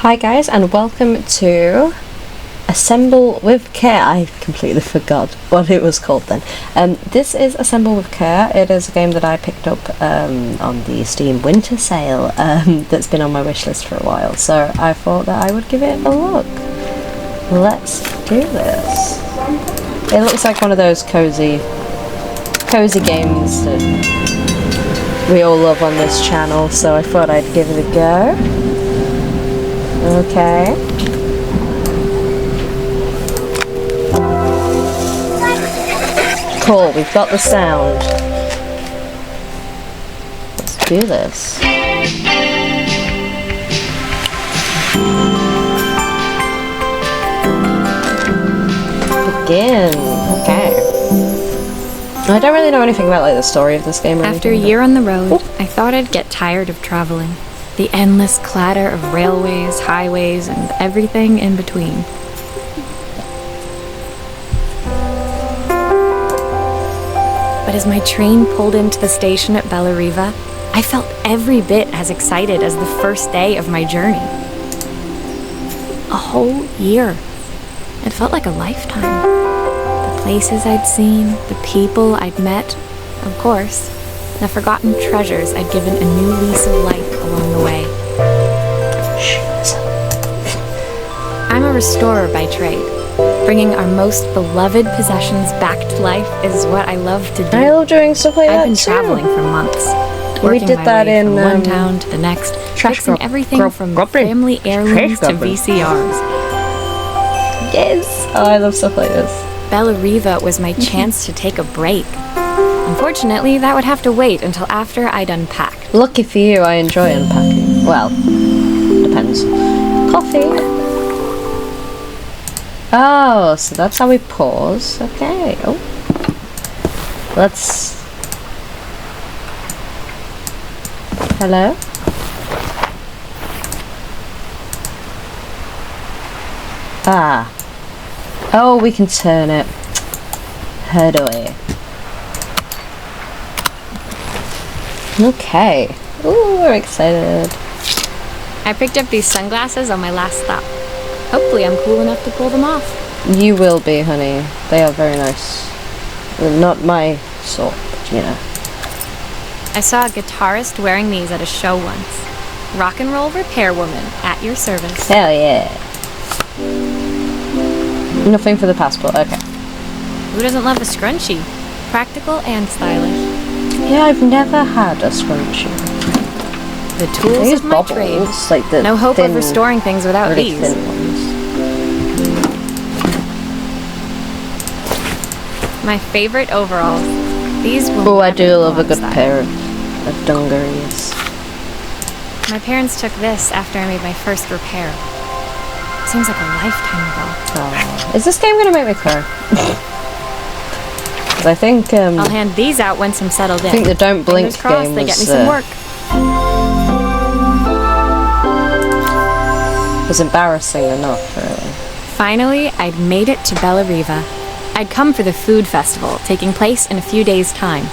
Hi guys, and welcome to Assemble with Care. I completely forgot what it was called then. This is Assemble with Care. It is a game that I picked up on the Steam winter sale that's been on my wishlist for a while, so I thought that I would give it a look. Let's do this. It looks like one of those cozy games that we all love on this channel, so I thought I'd give it a go. Okay. Cool, we've got the sound. Let's do this. Begin. Okay. I don't really know anything about the story of this game or After a anything, year on the road, I thought I'd get tired of traveling. The endless clatter of railways, highways, and everything in between. But as my train pulled into the station at Bellariva, I felt every bit as excited as the first day of my journey. A whole year. It felt like a lifetime. The places I'd seen, the people I'd met, of course, the forgotten treasures I'd given a new lease of life along the way. I'm a restorer by trade. Bringing our most beloved possessions back to life is what I love to do. I love doing stuff like that. I've been traveling for months. We did that in from one town to the next, fixing everything from family heirlooms to VCRs. Yes! Oh, I love stuff like this. Bellariva was my chance to take a break. Unfortunately, that would have to wait until after I'd unpacked. Lucky for you, I enjoy unpacking. Well, depends. Coffee. Oh, so that's how we pause. Okay. Oh. Let's... Hello? Ah. Oh, we can turn it. How do I? Okay. Ooh, we're excited. I picked up these sunglasses on my last stop. Hopefully I'm cool enough to pull them off. You will be, honey. They are very nice. They're not my sort, but you know. I saw a guitarist wearing these at a show once. Rock and roll repair woman, at your service. Hell yeah. Nothing for the passport, okay. Who doesn't love a scrunchie? Practical and stylish. Yeah, I've never had a scrunchie. The tools of my trade. Like the no hope thin, of restoring things without really these. Thin ones. My favorite overalls. These will Oh, I never do go love a good outside. pair of dungarees. My parents took this after I made my first repair. Seems like a lifetime ago. Oh. Is this game gonna make me cry? Because I think I'll hand these out once I'm settled in. I think the Don't Blink Fingers crossed game they was, get me some work. was embarrassing enough, really. Finally, I'd made it to Bellariva. I'd come for the food festival, taking place in a few days' time.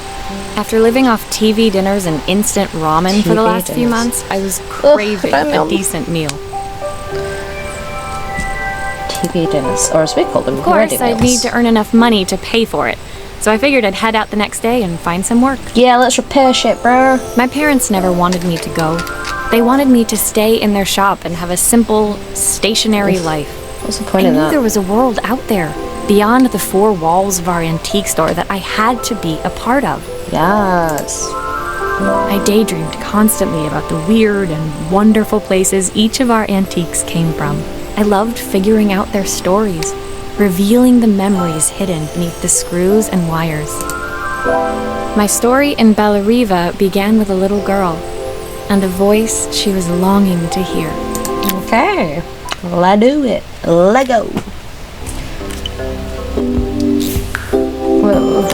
After living off TV dinners and instant ramen for the last few months, I was craving a decent meal. TV dinners, or as we call them, Of course, ready I'd meals. need to earn enough money to pay for it, so I figured I'd head out the next day and find some work. Yeah, let's repair shit, bro. My parents never wanted me to go. They wanted me to stay in their shop and have a simple, stationary life. What's the point I of knew that? there was a world out there, beyond the four walls of our antique store, that I had to be a part of. Yes. I daydreamed constantly about the weird and wonderful places each of our antiques came from. I loved figuring out their stories, revealing the memories hidden beneath the screws and wires. My story in Bellariva began with a little girl, and a voice she was longing to hear. Okay. Let's do it. Lego. Whoa.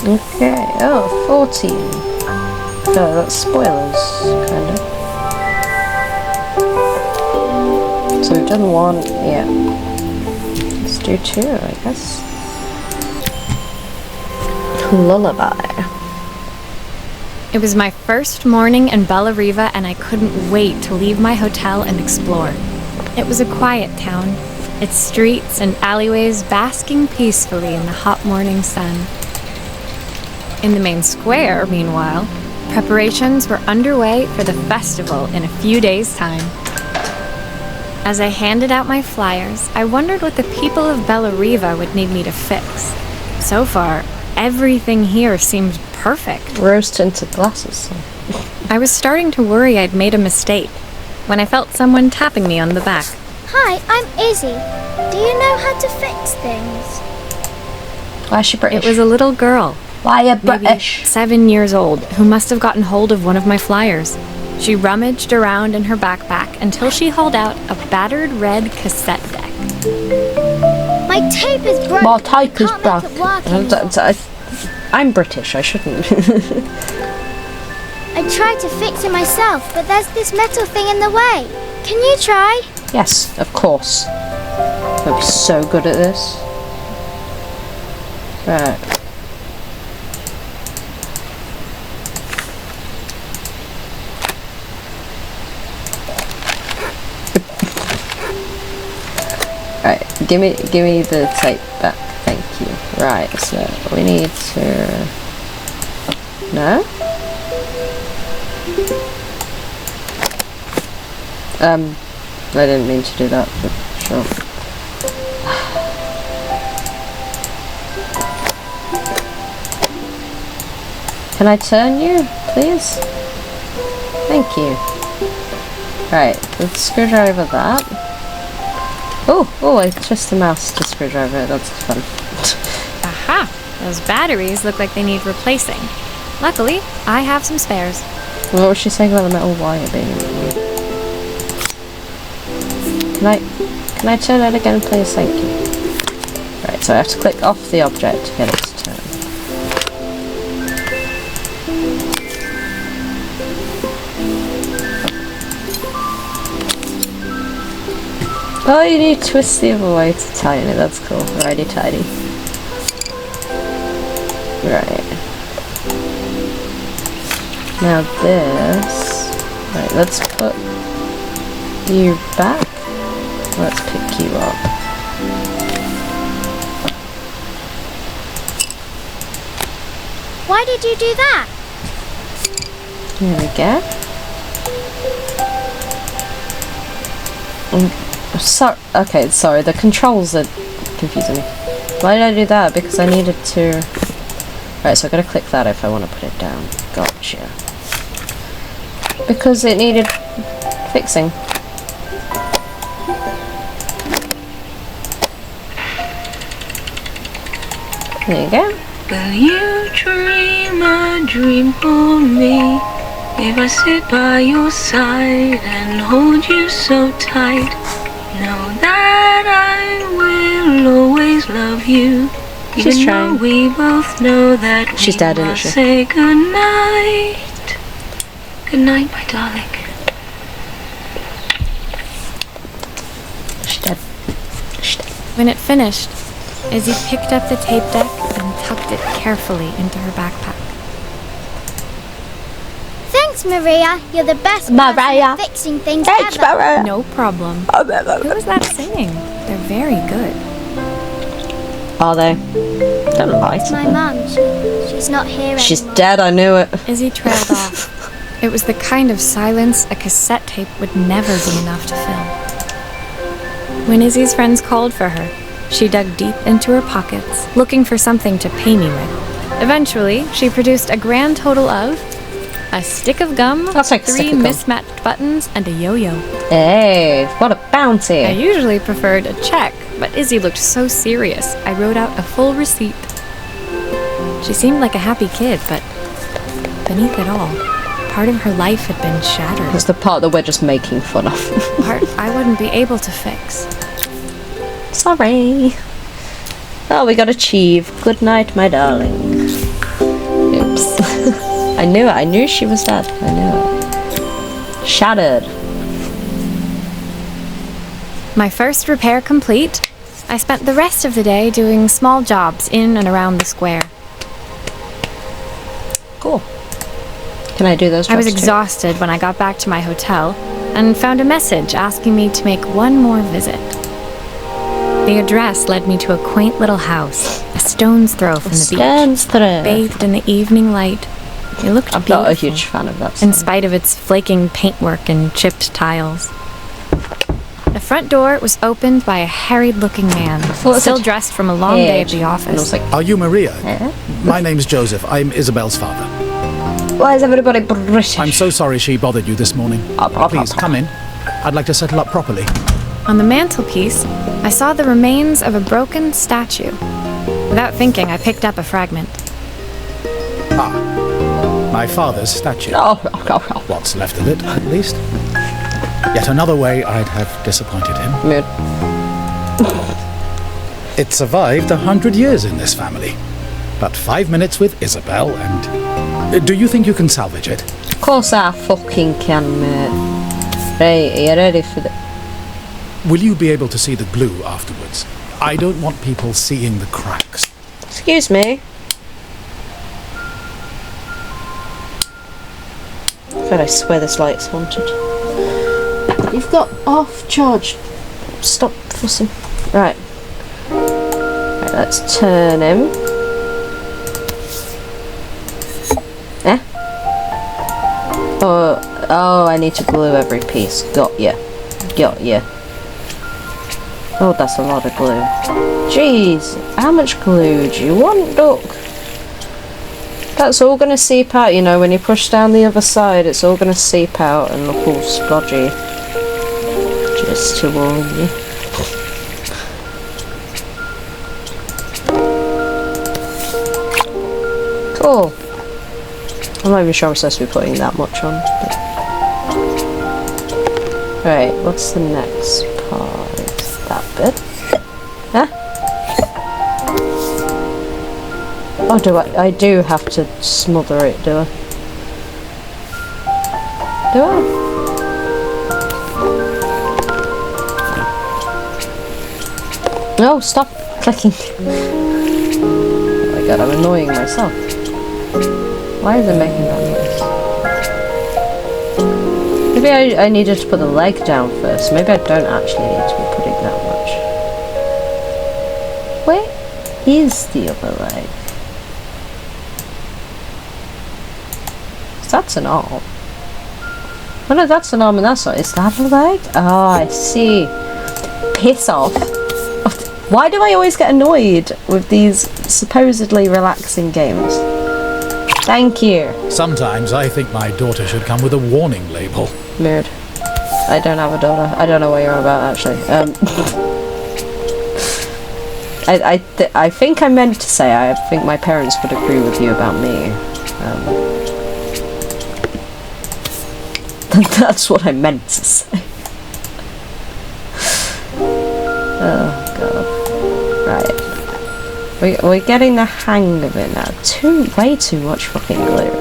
Okay. Oh, 14. Oh, that's spoilers, kind of. So we've done one, yeah. Let's do two, I guess. Lullaby. It was my first morning in Bellariva, and I couldn't wait to leave my hotel and explore. It was a quiet town, its streets and alleyways basking peacefully in the hot morning sun. In the main square, meanwhile, preparations were underway for the festival in a few days' time. As I handed out my flyers, I wondered what the people of Bellariva would need me to fix. So far, everything here seemed perfect. Rose-tinted glasses. I was starting to worry I'd made a mistake when I felt someone tapping me on the back. Hi, I'm Izzy. Do you know how to fix things? Why is she British? It was a little girl, Why are maybe British? 7 years old, who must have gotten hold of one of my flyers. She rummaged around in her backpack until she hauled out a battered red cassette deck. My tape is broken. My tape is Can't make it work anymore. I'm British, I shouldn't. I tried to fix it myself, but there's this metal thing in the way. Can you try? Yes, of course. I'll be so good at this. Right. Right, give me the tape back, thank you. Right, so we need to... No? I didn't mean to do that, but sure. Can I turn you, please? Thank you. Right, let's screwdriver that. Oh, I twist the mouse to screwdriver it, that's fun. Aha! Those batteries look like they need replacing. Luckily, I have some spares. What was she saying about the metal wire being... Can I turn it again, please? Thank you. Right, so I have to click off the object to get it to turn. Oh, you need to twist the other way to tighten it, that's cool. Righty tighty. Right. Now this... Right, let's put you back. Let's pick you up. Why did you do that? There we go. Sorry, the controls are confusing me. Why did I do that? Because I needed to... Right, so I gotta click that if I want to put it down. Gotcha. Because it needed fixing. There you go. Will you dream a dream for me? If I sit by your side and hold you so tight, know that I will always love you. She's Even trying. though we both know that She's dead, isn't she? Say goodnight. Good night, my darling. She's dead. She's dead. When it finished, Izzy picked up the tape deck and tucked it carefully into her backpack. Thanks, Maria. You're the best person Maria. at fixing things Thanks, ever. Maria. No problem. Who was that singing? They're very good. Are they? Don't lie to My them. mum, she's not here She's anymore. dead, I knew it. Izzy trailed off. It was the kind of silence a cassette tape would never be enough to fill. When Izzy's friends called for her, she dug deep into her pockets, looking for something to pay me with. Eventually, she produced a grand total of a stick of gum, I'll take a 3 stick of gum. mismatched buttons, and a yo-yo. Hey, what a bounty. I usually preferred a check, but Izzy looked so serious, I wrote out a full receipt. She seemed like a happy kid, but beneath it all, part of her life had been shattered. It's the part that we're just making fun of. Part I wouldn't be able to fix. Sorry. Oh, we got achieve. Good night, my darling. Oops. I knew it. I knew she was dead. I knew it. Shattered. My first repair complete, I spent the rest of the day doing small jobs in and around the square. Cool. Can I do those I was jobs too? exhausted when I got back to my hotel and found a message asking me to make one more visit. The address led me to a quaint little house, a stone's throw from the beach, bathed in the evening light. It looked I'm beautiful, not a huge fan of that in song. spite of its flaking paintwork and chipped tiles. The front door was opened by a harried-looking man, thought it still said dressed from a long day at the And I office. was like, Are you Maria? eh? My name's Joseph. I'm Isabel's father. Why is everybody British? I'm so sorry she bothered you this morning. Please, come in. I'd like to settle up properly. On the mantelpiece, I saw the remains of a broken statue. Without thinking, I picked up a fragment. My father's statue. Oh. What's left of it, at least. Yet another way I'd have disappointed him. Mood. It survived 100 years in this family. But 5 minutes with Isabel and... do you think you can salvage it? Of course I fucking can, mate. Right, are you ready for the... Will you be able to see the glue afterwards? I don't want people seeing the cracks. Excuse me. God, I swear this light's haunted. You've got off charge. Stop fussing. Right. Right, let's turn him. Eh? Oh, I need to glue every piece. Got ya. Oh, that's a lot of glue. Jeez, how much glue do you want, Duck? That's all gonna seep out, you know, when you push down the other side, it's all gonna seep out and look all splodgy. Just to warn you. Cool. I'm not even sure I'm supposed to be putting that much on. Right, what's the next part? It's that bit. Huh? Oh, I do have to smother it, do I? Do I? No, stop clicking. Oh my god, I'm annoying myself. Why is it making that noise? Maybe I needed to put the leg down first. Maybe I don't actually need to be putting that much. Where is the other leg? That's an arm. Oh no, that's an arm and that's not. Is that a leg? Oh, I see. Piss off. Why do I always get annoyed with these supposedly relaxing games? Thank you. Sometimes I think my daughter should come with a warning label. Mood. I don't have a daughter. I don't know what you're on about, actually. I think I meant to say I think my parents would agree with you about me. That's what I meant to say. Oh god. Right. We're getting the hang of it now. Way too much fucking glue.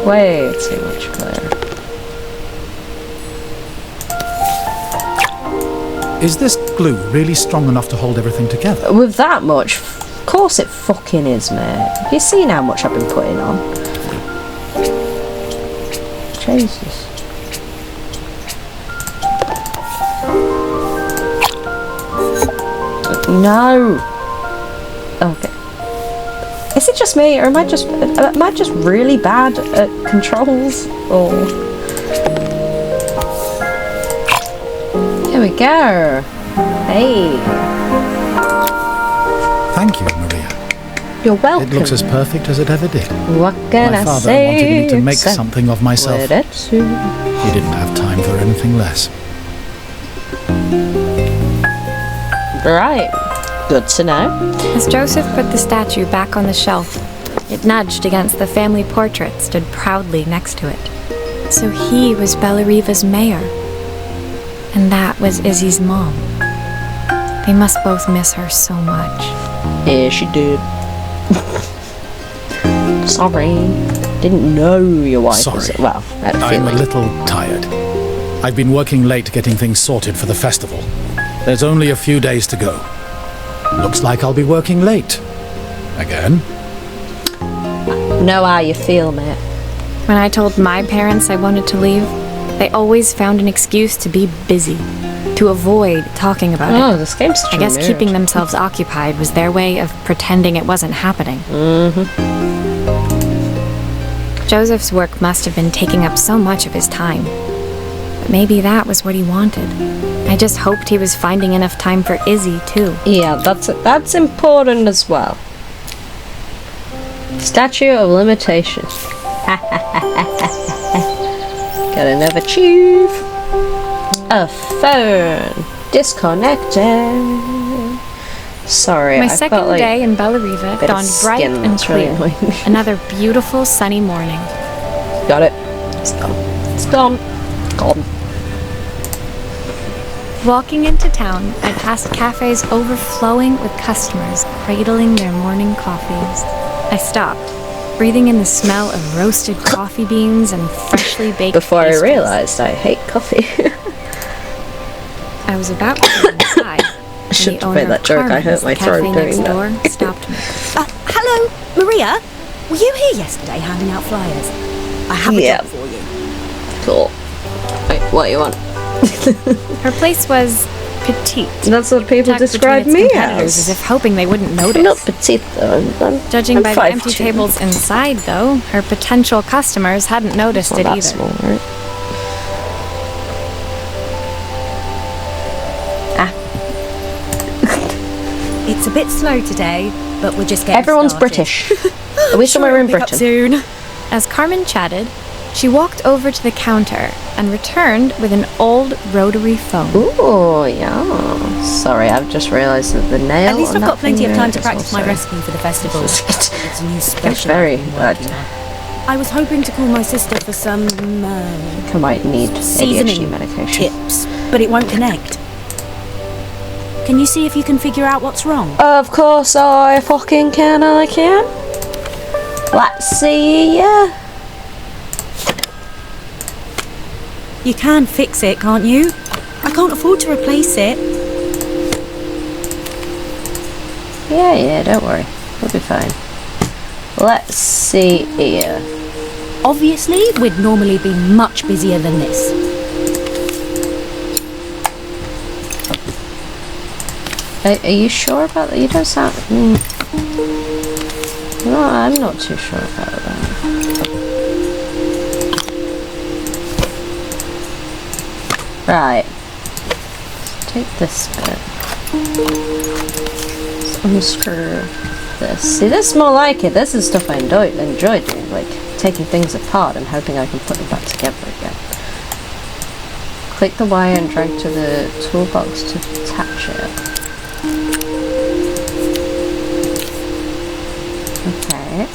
Way too much glue. Is this glue really strong enough to hold everything together? With that much? Of course it fucking is, mate. Have you seen how much I've been putting on? Jesus. No. Okay. Is it just me, or am I just really bad at controls? Or here we go. Hey. Thank you, Maria. You're welcome. It looks as perfect as it ever did. What can My I father say? wanted me to make except something of myself. let it suit? He didn't have time for anything less. Right. Good to know. As Joseph put the statue back on the shelf, it nudged against the family portrait stood proudly next to it. So he was Bellariva's mayor. And that was Izzy's mom. They must both miss her so much. Yeah, she did. Sorry. Didn't know your wife was... Sorry. Well, I had a I'm a feeling. little tired. I've been working late getting things sorted for the festival. There's only a few days to go. Looks like I'll be working late. Again. Know how you feel, mate. When I told my parents I wanted to leave, they always found an excuse to be busy, to avoid talking about it. Oh, this game's such I a guess mood. keeping themselves occupied was their way of pretending it wasn't happening. Joseph's work must have been taking up so much of his time. But maybe that was what he wanted. I just hoped he was finding enough time for Izzy, too. Yeah, that's important as well. Statute of limitation. Got another achieve. A phone. Disconnected. Sorry, My I second felt like day in Bellariva bit of dawned bright skin and that's really clear. annoying me. Another beautiful sunny morning. Got it. It's gone. It's gone. Gone. Walking into town, I passed cafes overflowing with customers cradling their morning coffees. I stopped, breathing in the smell of roasted coffee beans and freshly baked Before I pastries. realised I hate coffee. I was about to go inside. I shouldn't have made that joke. I hurt my throat doing next that. door stopped me. Hello, Maria. Were you here yesterday handing out flyers? I have a Yeah. job for you. Cool. Wait, what you want? Her place was petite. That's what people tucked describe between me its competitors as as. if hoping they wouldn't notice. I'm not petite though. Judging I'm by the 5'2". empty tables inside, though, her potential customers hadn't noticed It's it not either. that small, right? It's a bit slow today, but we're just getting Everyone's started. British. Are we somewhere in Pick up Britain? soon. As Carmen chatted, she walked over to the counter and returned with an old rotary phone. Ooh, yeah. Sorry, I've just realised that the nail. At least on I've that got plenty of finger time to is practice my also- recipe for the festival. It's a new special. very I've been bad. working on. I was hoping to call my sister for some I might need ADHD seasoning medication. tips, but it won't connect. Can you see if you can figure out what's wrong? Of course I fucking can, I can. Let's see, yeah. You can fix it, can't you? I can't afford to replace it. Yeah, don't worry. We'll be fine. Let's see here. Obviously, we'd normally be much busier than this. Are you sure about that? You don't sound... No, I'm not too sure about that. Right. Let's take this bit. Let's unscrew this. See, this is more like it. This is stuff I enjoy doing, like taking things apart and hoping I can put them back together again. Click the wire and drag to the toolbox to attach it. Okay.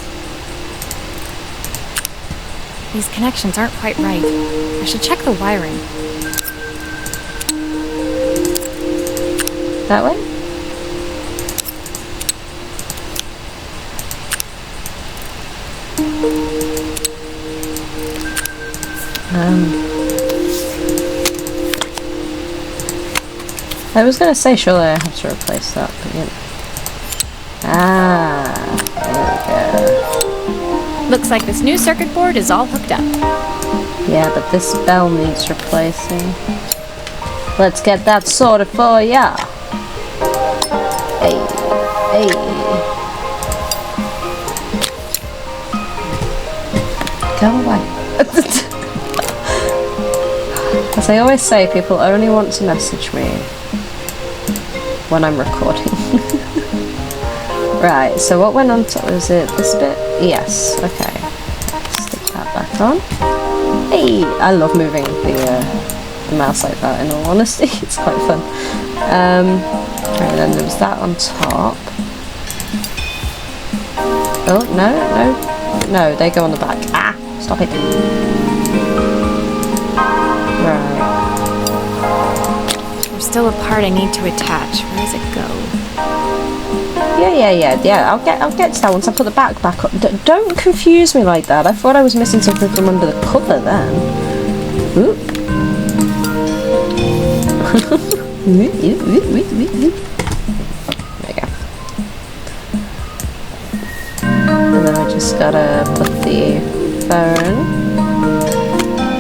These connections aren't quite right. I should check the wiring. That way? I was gonna say surely I have to replace that, but yeah. There we go. Looks like this new circuit board is all hooked up. Yeah, but this bell needs replacing. Let's get that sorted for ya. Hey, hey. Go away. As I always say, people only want to message me when I'm recording. Right, so what went on top? Was it this bit? Yes, okay. Stick that back on. Hey! I love moving the mouse like that, in all honesty. It's quite fun. And then there was that on top. Oh, no, they go on the back. Ah! Stop it. Right. There's still a part I need to attach. Where does it go? Yeah. I'll get to that once I put the back up. Don't confuse me like that. I thought I was missing something from under the cover then. Oop. There we go. And then I just gotta put the phone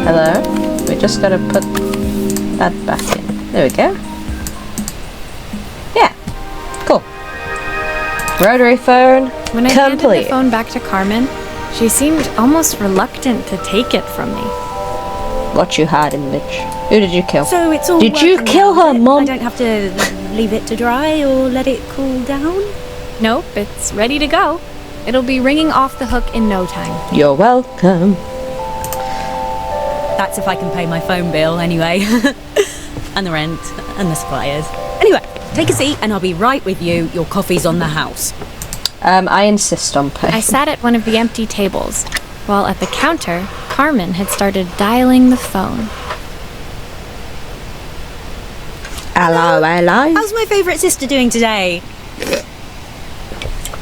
Hello? We just gotta put that back in. There we go. Yeah. Cool. Rotary phone When I handed the complete. phone back to Carmen, she seemed almost reluctant to take it from me. What you hiding, bitch? Who did you kill? So it's all Did you working kill now, her, is it? Mum? I don't have to leave it to dry or let it cool down? Nope, it's ready to go. It'll be ringing off the hook in no time. You're welcome. That's if I can pay my phone bill anyway. And the rent and the suppliers. Anyway, take a seat and I'll be right with you. Your coffee's on the house. I insist on paying. I sat at one of the empty tables, while at the counter, Carmen had started dialing the phone. Hello, hello. How's my favourite sister doing today?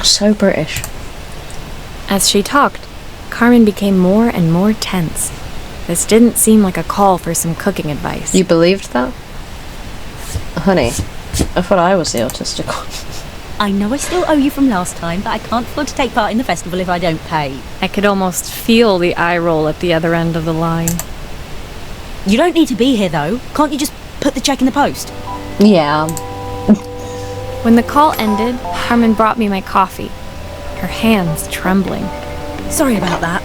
So British. As she talked, Carmen became more and more tense. This didn't seem like a call for some cooking advice. You believed that? Honey, I thought I was the autistic one. I know I still owe you from last time, but I can't afford to take part in the festival if I don't pay. I could almost feel the eye roll at the other end of the line. You don't need to be here though. Can't you just put the cheque in the post? Yeah. When the call ended, Carmen brought me my coffee, her hands trembling. Sorry about that.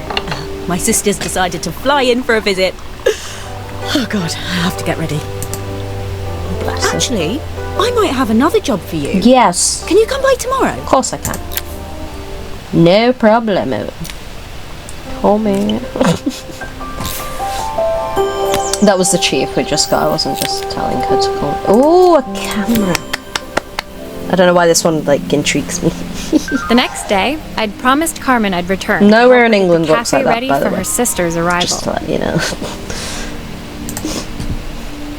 My sister's decided to fly in for a visit. Oh God, I have to get ready. But actually, I might have another job for you. Yes. Can you come by tomorrow? Of course I can. No problem. Call me. That was the chief we just got. I wasn't just telling her to call. Oh, a camera. I don't know why this one like intrigues me. The next day, I'd promised Carmen I'd return. Nowhere in to help England get the works like cafe that, ready by the for way. her sister's arrival. Just to let you know.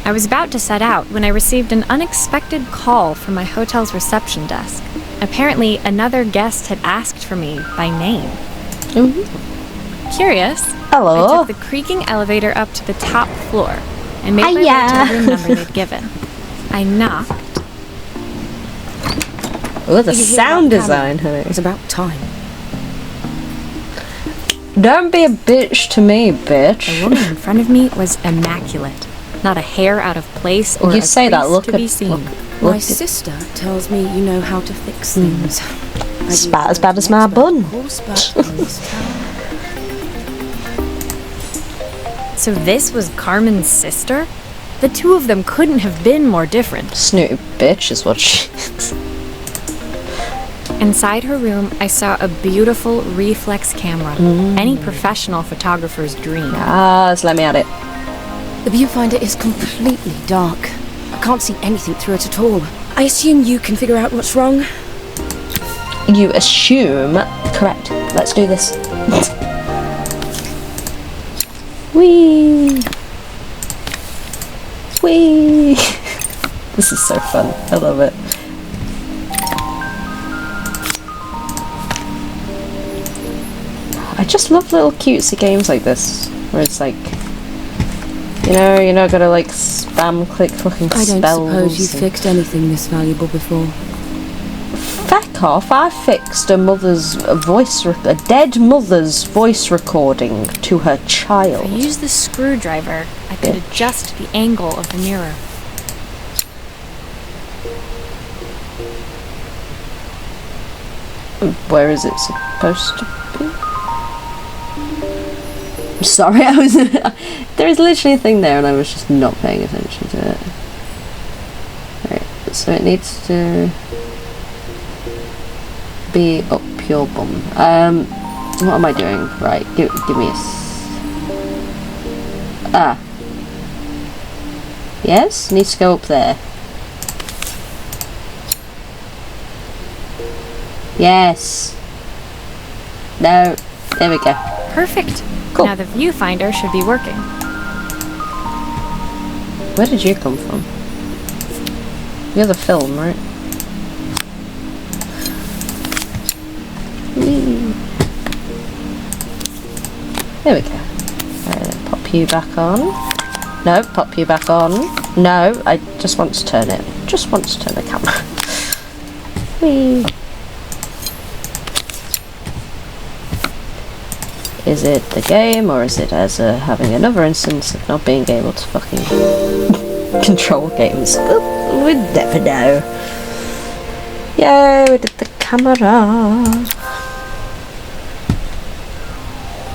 I was about to set out when I received an unexpected call from my hotel's reception desk. Apparently, another guest had asked for me by name. Curious, Hello. I took the creaking elevator up to the top floor and made my way Hiya. to the room number they'd given. I knocked. Oh, the Did you hear sound about Cameron? design, honey. It's about time. Don't be a bitch to me, The bitch. woman in front of me was immaculate. Not a hair out of place or You a say that, crease look to at- be seen. look My at- sister tells me you know how to fix things. It's about as bad as my bun. So this was Carmen's sister? The two of them couldn't have been more different. Snooty bitch is what she is. Inside her room, I saw a beautiful reflex camera. Any professional photographer's dream. Yes, let me at it. The viewfinder is completely dark. I can't see anything through it at all. I assume you can figure out what's wrong. You assume correct. Let's do this. Whee! Whee! This is so fun. I love it. I just love little cutesy games like this, where it's like, you know, you're not gonna like spam click fucking I don't spells. suppose you've and- fixed anything this valuable before. Feck off! I fixed a dead mother's voice recording to her I child. used the screwdriver. I could Bitch. adjust the angle of the mirror. Where is it supposed to be? I'm sorry, I was. There is literally a thing there, and I was just not paying attention to it. Right, so it needs to be up your bum. What am I doing? Right, give me a. Yes, needs to go up there. Yes. No. There we go. Perfect. Cool. Now the viewfinder should be working. Where did you come from? You're the film, right? Whee. There we go. Alright, then pop you back on. No, pop you back on. No, I just want to turn it. Just want to turn the camera. Whee. Is it the game, or is it Exza having another instance of not being able to fucking control games? We'd never know. Yay, we did the camera.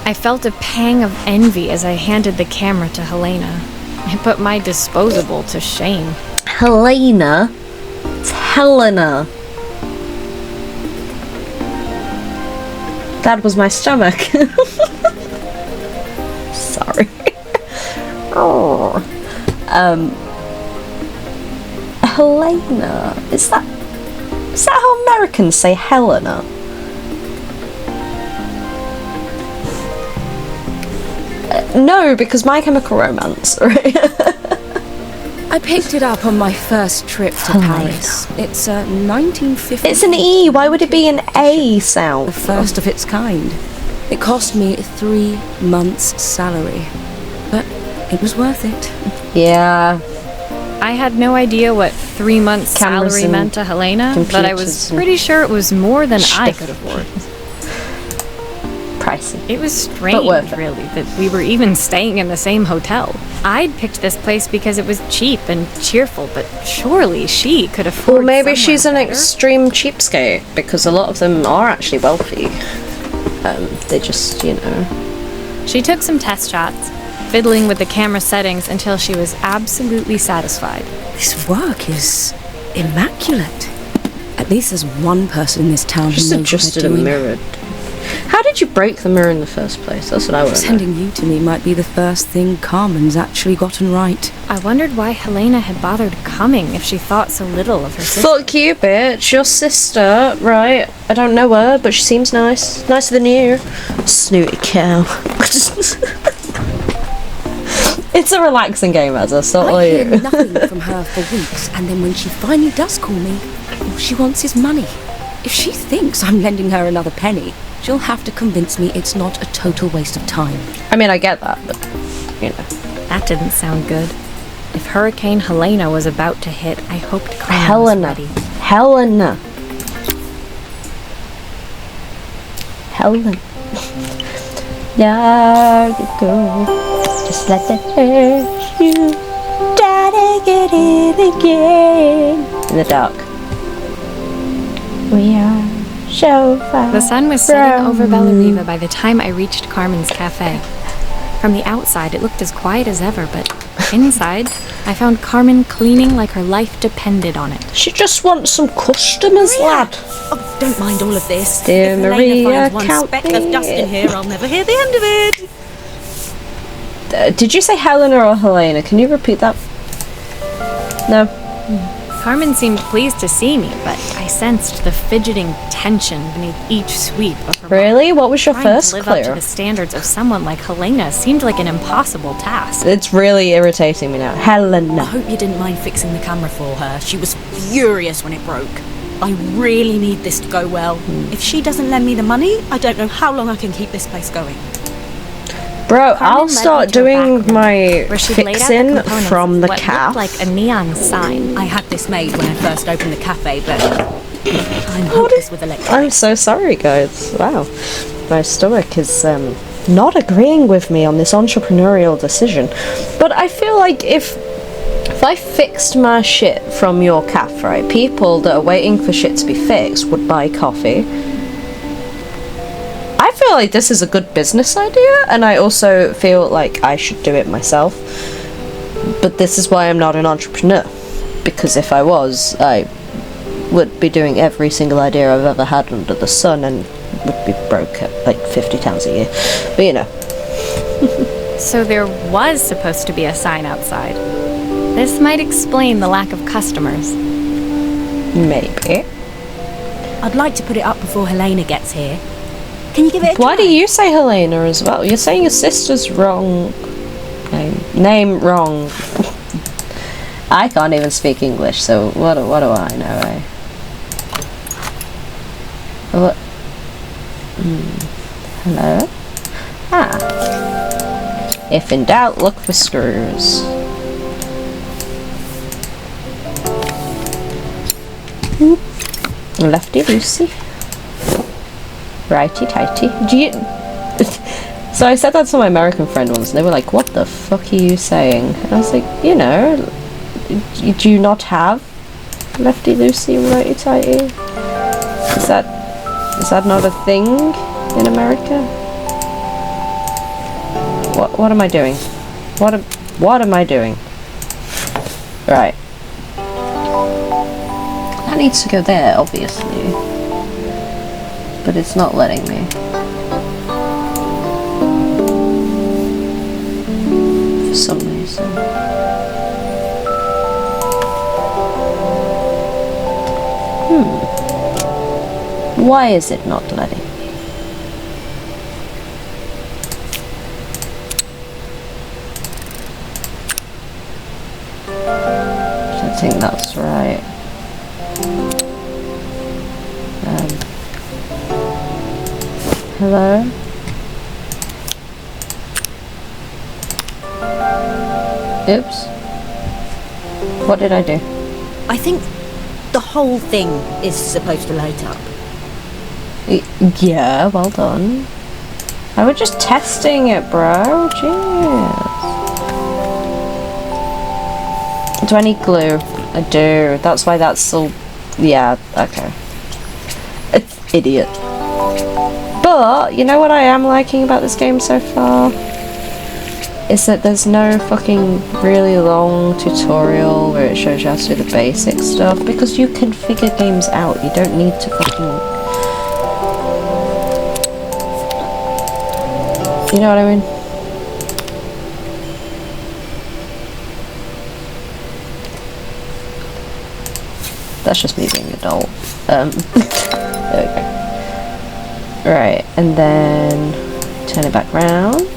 I felt a pang of envy as I handed the camera to Helena. I put my disposable to shame. Helena? It's Helena. That was my stomach. Sorry. Oh. Helena. Is that how Americans say Helena? No, because My Chemical Romance, right? I picked it up on my first trip to Paris. It's 1950. It's an E. Why would it be an A sound? The first of its kind. It cost me 3 months' salary, but it was worth it. Yeah. I had no idea what 3 months' salary meant to Helena, but I was pretty sure it was more than I could afford. Pricey. It was strange, really, that we were even staying in the same hotel. I'd picked this place because it was cheap and cheerful, but surely she could afford. Well, maybe she's an better. extreme cheapskate, because a lot of them are actually wealthy. They just, you know. She took some test shots, fiddling with the camera settings until she was absolutely satisfied. This work is immaculate. At least there's one person in this town Just who knows adjusted what a they're doing. mirror. How did you break the mirror in the first place? That's what I want to know. Sending you to me might be the first thing Carmen's actually gotten right. I wondered why Helena had bothered coming if she thought so little of her sister. Fuck you, bitch. Your sister, right? I don't know her, but she seems nice. Nicer than you. Snooty cow. It's a relaxing game, Exza. So I hear nothing from her for weeks, and then when she finally does call me, all she wants is money. If she thinks I'm lending her another penny, she'll have to convince me it's not a total waste of time. I mean, I get that, but, you know. That didn't sound good. If Hurricane Helena was about to hit, I hoped Carmen was ready. Helena. There you go. Just let it hurt you. Try to get it again. In the dark. We are so far. The sun was setting over Bellariva by the time I reached Carmen's cafe. From the outside, it looked as quiet as ever, but inside, I found Carmen cleaning like her life depended on it. She just wants some customers, lad. Oh, don't mind all of this. Dear if Maria, Helena finds one speck of dust in here, I'll never hear the end of it. Did you say Helena or Helena? Can you repeat that? No. Carmen seemed pleased to see me, but I sensed the fidgeting tension beneath each sweep of her Really? What was your Trying first to live up clue? to the standards of someone like Helena seemed like an impossible task. It's really irritating me now. I Helena. hope you didn't mind fixing the camera for her. She was furious when it broke. I really need this to go well. If she doesn't lend me the money, I don't know how long I can keep this place going. Bro, Carmen I'll led me start to a back doing room, my where she'd laid out the fixing components from of the what calf. looked like a neon sign. I had this made when I first opened the cafe, but I'm hopeless with electronics. I'm so sorry, guys. Wow. My stomach is not agreeing with me on this entrepreneurial decision. But I feel like if I fixed my shit from your calf, right, people that are waiting for shit to be fixed would buy coffee. I feel like this is a good business idea, and I also feel like I should do it myself. But this is why I'm not an entrepreneur. Because if I was, I would be doing every single idea I've ever had under the sun and would be broke at like 50 times a year. But you know. So there was supposed to be a sign outside. This might explain the lack of customers. Maybe. I'd like to put it up before Helena gets here. Can you give it a Why try? do you say Helena as well? You're saying your sister's wrong. Name wrong. I can't even speak English, so what do I know, eh? What? Hello? Ah. If in doubt, look for screws. Lefty loosey. Righty tighty. Do you... So I said that to my American friend once, and they were like, "What the fuck are you saying?" And I was like, "You know, do you not have lefty loosey, righty tighty? Is that not a thing in America? What am I doing? What am I doing? Right. That needs to go there, obviously, but it's not letting me. For some reason. Why is it not letting me? I think that's right. Hello? Oops. What did I do? I think the whole thing is supposed to light up. Yeah, well done. I was just testing it, bro. Jeez. Do I need glue? I do. That's why that's so... Yeah, okay. Idiot. But, you know what I am liking about this game so far? Is that there's no fucking really long tutorial where it shows you how to do the basic stuff, because you can figure games out. You don't need to fucking... You know what I mean? That's just me being an adult. There we go. Right, and then turn it back round.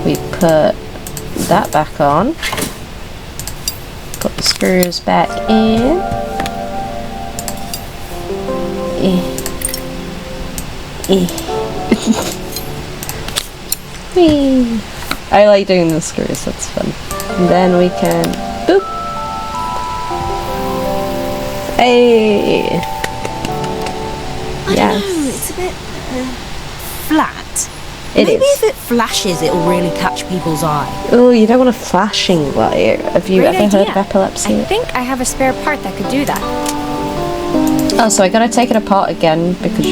We put that back on. Put the screws back in. Whee! I like doing the screws, that's fun. And then we can boop. Hey! I don't know, it's a bit flat. Maybe if it flashes, it'll really catch people's eye. Oh, you don't want a flashing light. Have you Great ever heard of idea. epilepsy? I think I have a spare part that could do that. Oh, so I gotta take it apart again because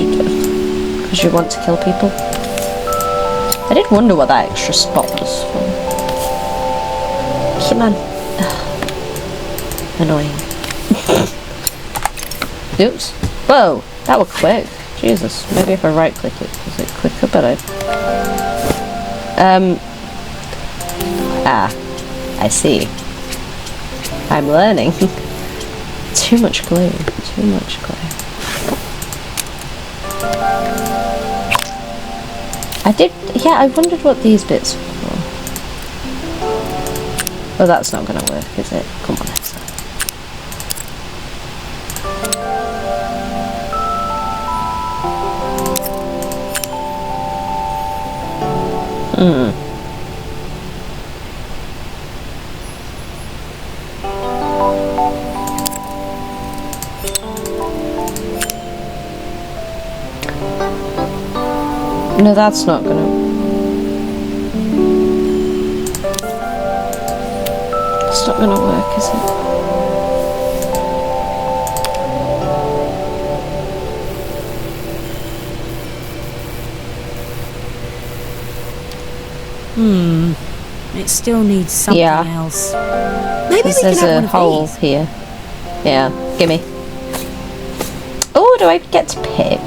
you want to kill people? I did wonder what that extra spot was for. Come on. Annoying. Oops. Whoa, that was quick. Jesus, maybe if I right click it, is it quicker? But I see. I'm learning. Too much glue. Too much glue. I wondered what these bits were for. Oh, that's not gonna work, is it? Come on, Exza. No, that's not gonna... It's not gonna work, is it? It still needs something else. Maybe we can There's have a one of hole these. here. Yeah, gimme. Oh, do I get to pick?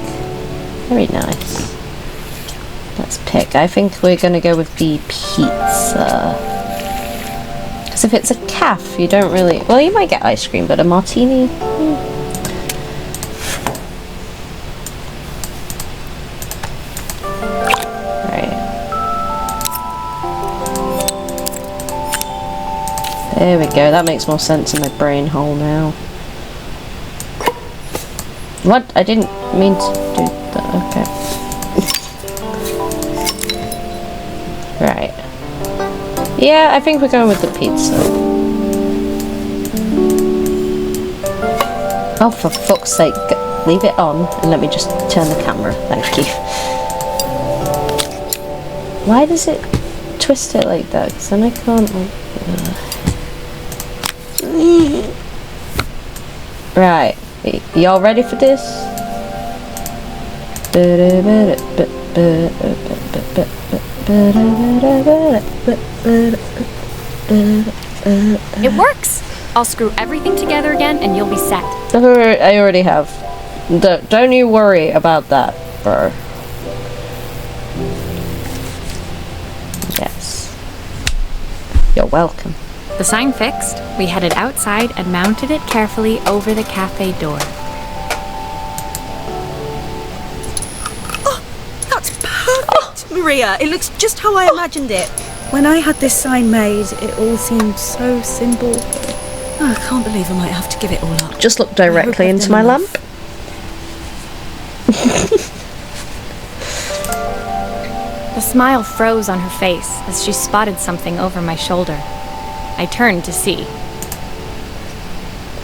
Very nice. Let's pick. I think we're gonna go with the pizza. Because if it's a calf, you don't really... Well, you might get ice cream, but a martini? Right. There we go. That makes more sense in my brain hole now. What? I didn't mean to do that. Okay. Right. Yeah, I think we're going with the pizza. Oh, for fuck's sake. Leave it on and let me just turn the camera. Thank you. Why does it twist it like that? Because then I can't like... Right, y'all ready for this? It works! I'll screw everything together again and you'll be set. I already have. Don't you worry about that, bro. Yes. You're welcome. The sign fixed, we headed outside and mounted it carefully over the cafe door. Oh, that's perfect, Maria. It looks just how I imagined it. When I had this sign made, it all seemed so simple. Oh, I can't believe I might have to give it all up. Just look directly into my lamp. The smile froze on her face as she spotted something over my shoulder. I turned to see.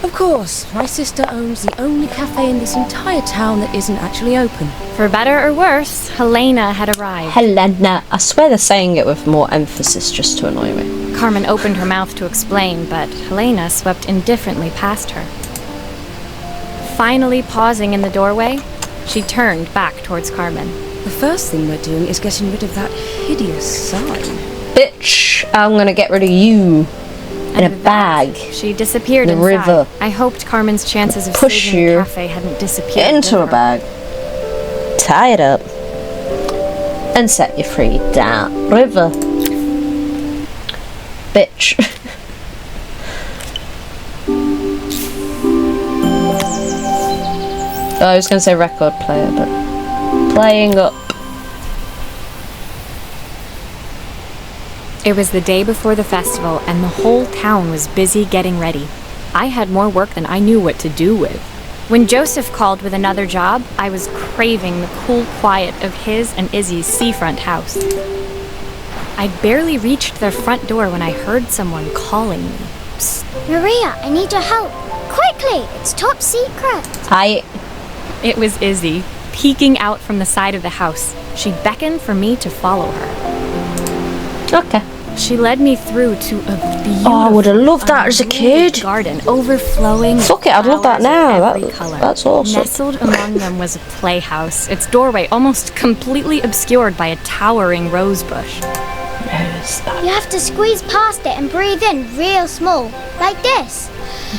Of course, my sister owns the only cafe in this entire town that isn't actually open. For better or worse, Helena had arrived. Helena. I swear they're saying it with more emphasis just to annoy me. Carmen opened her mouth to explain, but Helena swept indifferently past her. Finally pausing in the doorway, she turned back towards Carmen. The first thing we're doing is getting rid of that hideous sign. Bitch, I'm gonna get rid of you. In a bag. She disappeared in the inside. river. I hoped Carmen's chances of Push saving you the cafe hadn't disappeared. into a with her. bag. Tie it up. And set you free down river. Bitch. Oh, I was gonna say record player, but playing up. It was the day before the festival, and the whole town was busy getting ready. I had more work than I knew what to do with. When Joseph called with another job, I was craving the cool quiet of his and Izzy's seafront house. I'd barely reached their front door when I heard someone calling me. Psst. Maria, I need your help. Quickly, it's top secret. It was Izzy, peeking out from the side of the house. She beckoned for me to follow her. Okay. She led me through to a beautiful, Oh, I would have loved that as a kid. Garden overflowing. Fuck it, I'd love that now. That's awesome. Nestled among them was a playhouse, its doorway almost completely obscured by a towering rose bush. You have to squeeze past it and breathe in real small, like this.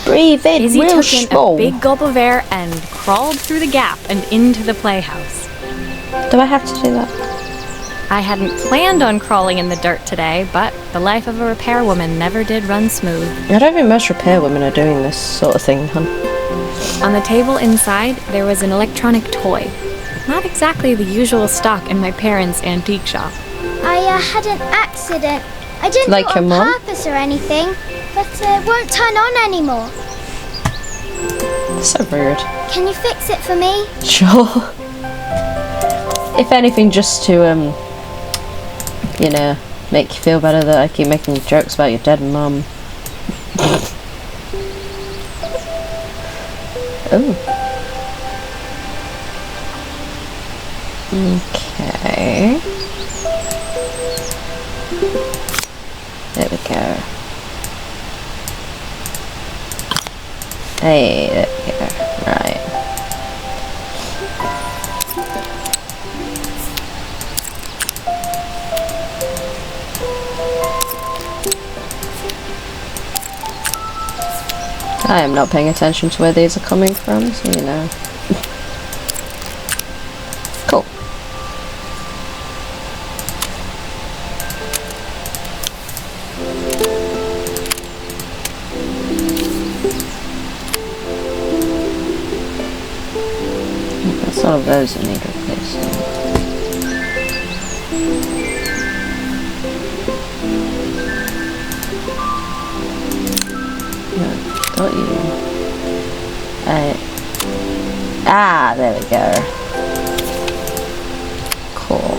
Breathe in Izzy real took in small. a big gulp of air and crawled through the gap and into the playhouse. Do I have to do that? I hadn't planned on crawling in the dirt today, but the life of a repairwoman never did run smooth. I don't think most repair women are doing this sort of thing, hun. On the table inside, there was an electronic toy. Not exactly the usual stock in my parents' antique shop. I had an accident. I didn't Like do it your on mum? purpose or anything, but it won't turn on anymore. So rude. Can you fix it for me? Sure. If anything, just to, you know, make you feel better that I keep making jokes about your dead mum. Oh. Okay. There we go. Hey, there we go. Right. I am not paying attention to where these are coming from, so you know. Cool. That's all of those that need replacing. Got you. There we go. Cool.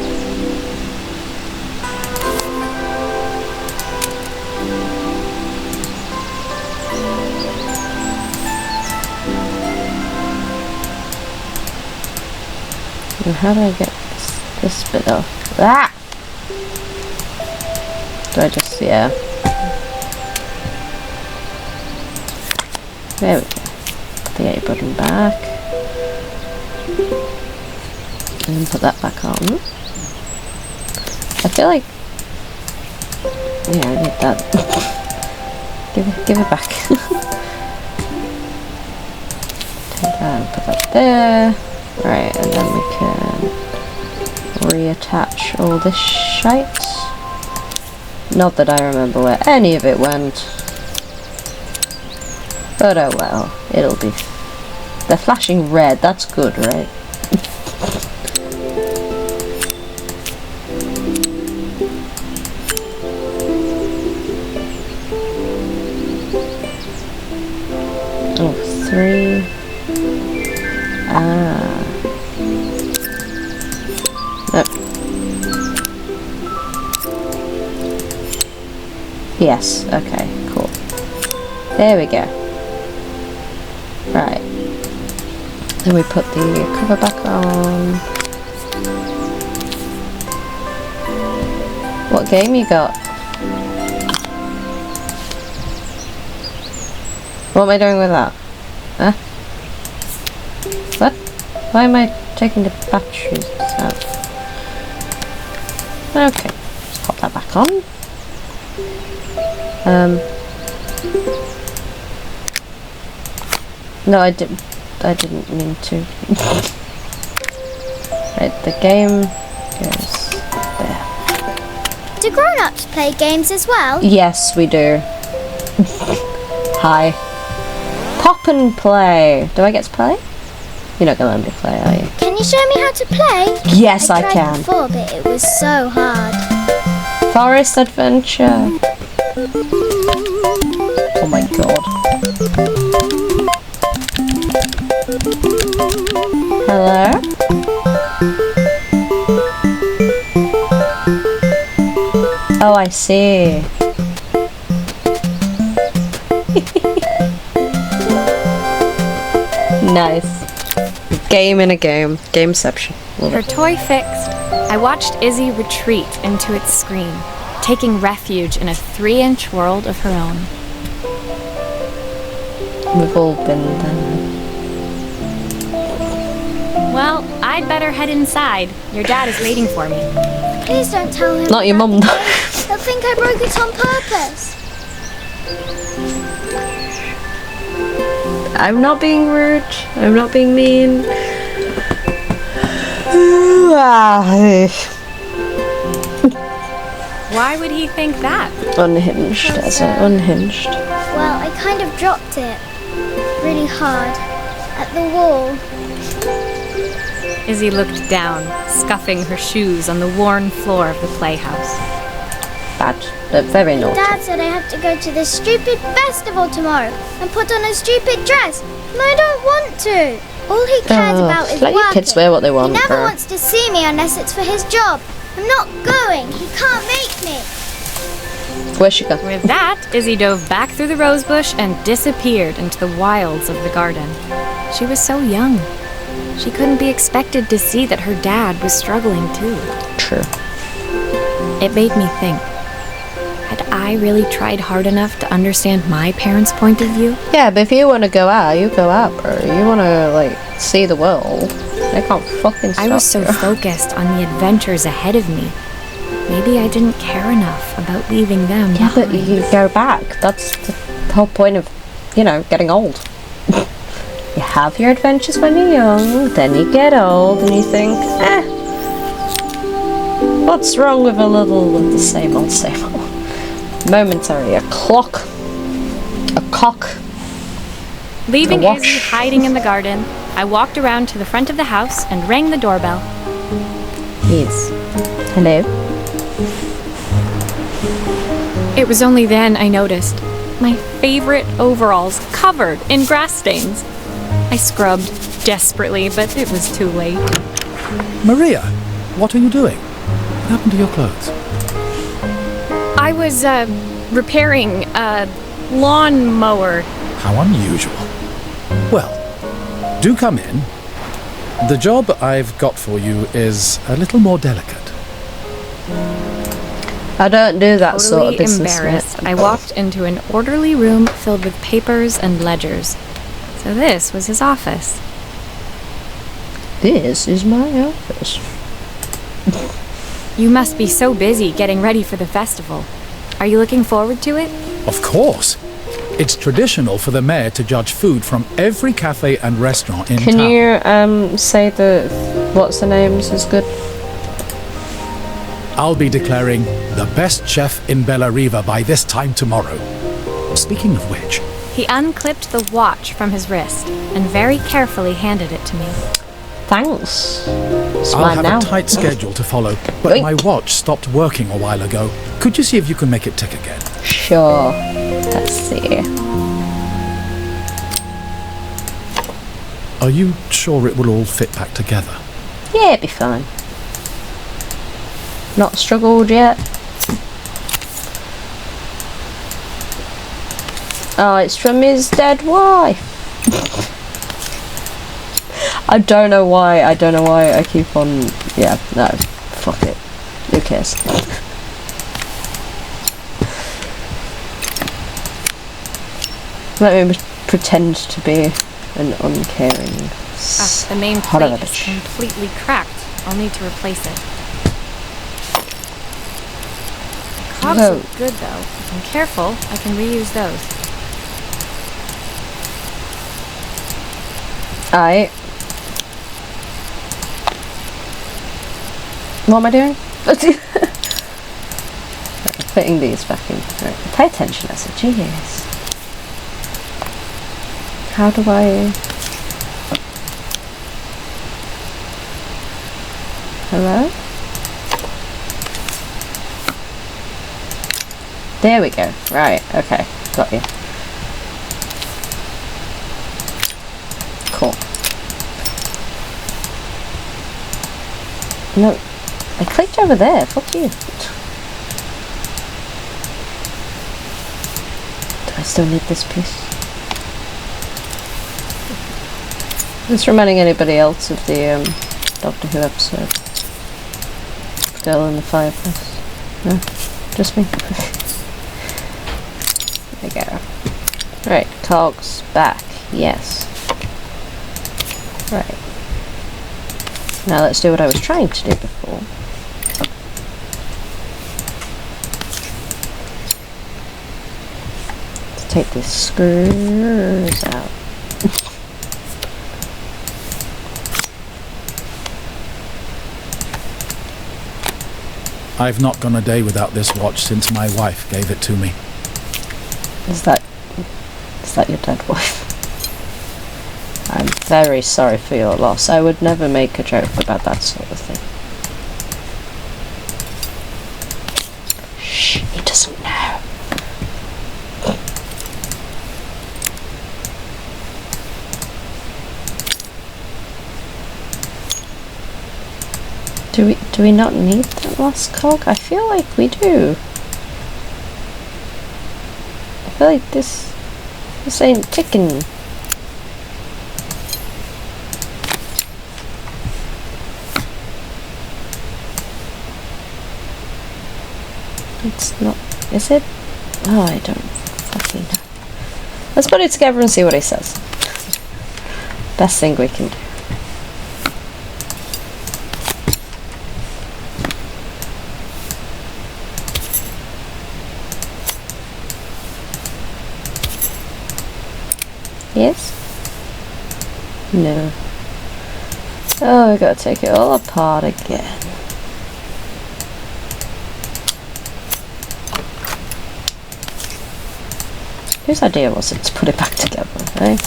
And how do I get this bit off? Ah! Do I just, yeah. There we go. Put the A button back. And then put that back on. I feel like... Yeah, I need that. give it back. Take that and put that there. Right, and then we can reattach all this shite. Not that I remember where any of it went. But oh well, it'll be... They're flashing red, that's good, right? Oh, 3. Ah. Nope. Yes, okay, cool. There we go. Right. Then we put the cover back on. What game you got? What am I doing with that? Huh? What? Why am I taking the batteries out? Okay, let's pop that back on. No, I didn't mean to. Right, the game goes there. Do grown-ups play games as well? Yes, we do. Hi. Pop and play. Do I get to play? You're not gonna let me play, are you? Can you show me how to play? Yes, I tried can. before, but it was so hard. Forest adventure. Oh my god. Hello? Oh, I see. Nice. Game in a game. Gameception. Love Her it. toy fixed, I watched Izzy retreat into its screen, taking refuge in a 3-inch world of her own. We've all been there. Well, I'd better head inside. Your dad is waiting for me. Please don't tell him. Not your mum, though. He'll think I broke it on purpose. I'm not being rude. I'm not being mean. Why would he think that? Unhinged, as a unhinged. Well, I kind of dropped it really hard at the wall. Izzy looked down, scuffing her shoes on the worn floor of the playhouse. Bad. Very naughty. Dad said I have to go to this stupid festival tomorrow and put on a stupid dress. And I don't want to. All he cares about is let your kids working. wear what they want, He never bro. wants to see me unless it's for his job. I'm not going. He can't make me. Where's she gone? With that, Izzy dove back through the rosebush and disappeared into the wilds of the garden. She was so young. She couldn't be expected to see that her dad was struggling too. True. It made me think. Had I really tried hard enough to understand my parents' point of view? Yeah, but if you want to go out, you go out, bro. You want to, like, see the world. They can't fucking stop I was so you. focused on the adventures ahead of me. Maybe I didn't care enough about leaving them Yeah, but behind. you go back. That's the whole point of, you know, getting old. You have your adventures when you're young, then you get old and you think, what's wrong with a little of the same old, same old? Momentary, a cock. Leaving A watch. Izzy hiding in the garden, I walked around to the front of the house and rang the doorbell. Yes. Hello? It was only then I noticed my favorite overalls covered in grass stains. I scrubbed desperately, but it was too late. Maria, what are you doing? What happened to your clothes? I was, repairing a lawnmower. How unusual. Well, do come in. The job I've got for you is a little more delicate. I don't do that sort of Totally business, embarrassed, mate. I walked into an orderly room filled with papers and ledgers. So this was his office. This is my office. You must be so busy getting ready for the festival. Are you looking forward to it? Of course. It's traditional for the mayor to judge food from every cafe and restaurant in Can town. you say the what's the names is good? I'll be declaring the best chef in Bella Riva by this time tomorrow. Speaking of which, He unclipped the watch from his wrist and very carefully handed it to me. Thanks. It's I'll mine have now. a tight schedule to follow, but Oi. my watch stopped working a while ago. Could you see if you can make it tick again? Sure. Let's see. Are you sure it will all fit back together? Yeah, it'll be fine. Not struggled yet. Oh, it's from his dead wife. I don't know why I keep on... Yeah, no. Fuck it. Who cares? Let me pretend to be an uncaring... The main son of a plate is bitch. completely cracked. I'll need to replace it. The cogs Whoa. look good though. If I'm careful, I can reuse those. Alright. What am I doing? Right, putting these back in. Right, pay attention, I said. Jeez. How do I... Hello? There we go. Right, okay. Got you. Cool. No, I clicked over there. Fuck you. Do I still need this piece? Is this reminding anybody else of the Doctor Who episode? Girl in the fireplace. No? Just me? There we go. Right, cogs back. Yes. Right. Now let's do what I was trying to do before. Let's take these screws out. I've not gone a day without this watch since my wife gave it to me. Is that your dead wife? I'm very sorry for your loss. I would never make a joke about that sort of thing. Shh, he doesn't know. Do we not need that last cog? I feel like we do. I feel like this ain't ticking. It's not, is it? Oh, I don't fucking know. Let's put it together and see what he says. Best thing we can do. Yes? No. Oh, we gotta take it all apart again. Whose idea was it to put it back together, eh?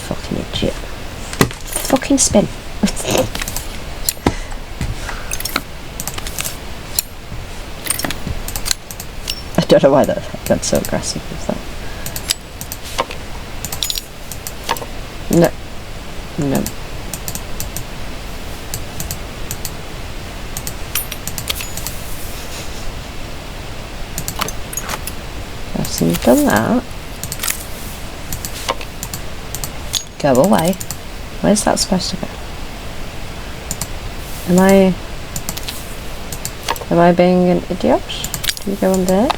Fucking idiot. Fucking spin. I don't know why that's so aggressive, is that? No. No. So you've done that. Go away. Where's that supposed to go? Am I... Am I being an idiot? Do you go on there?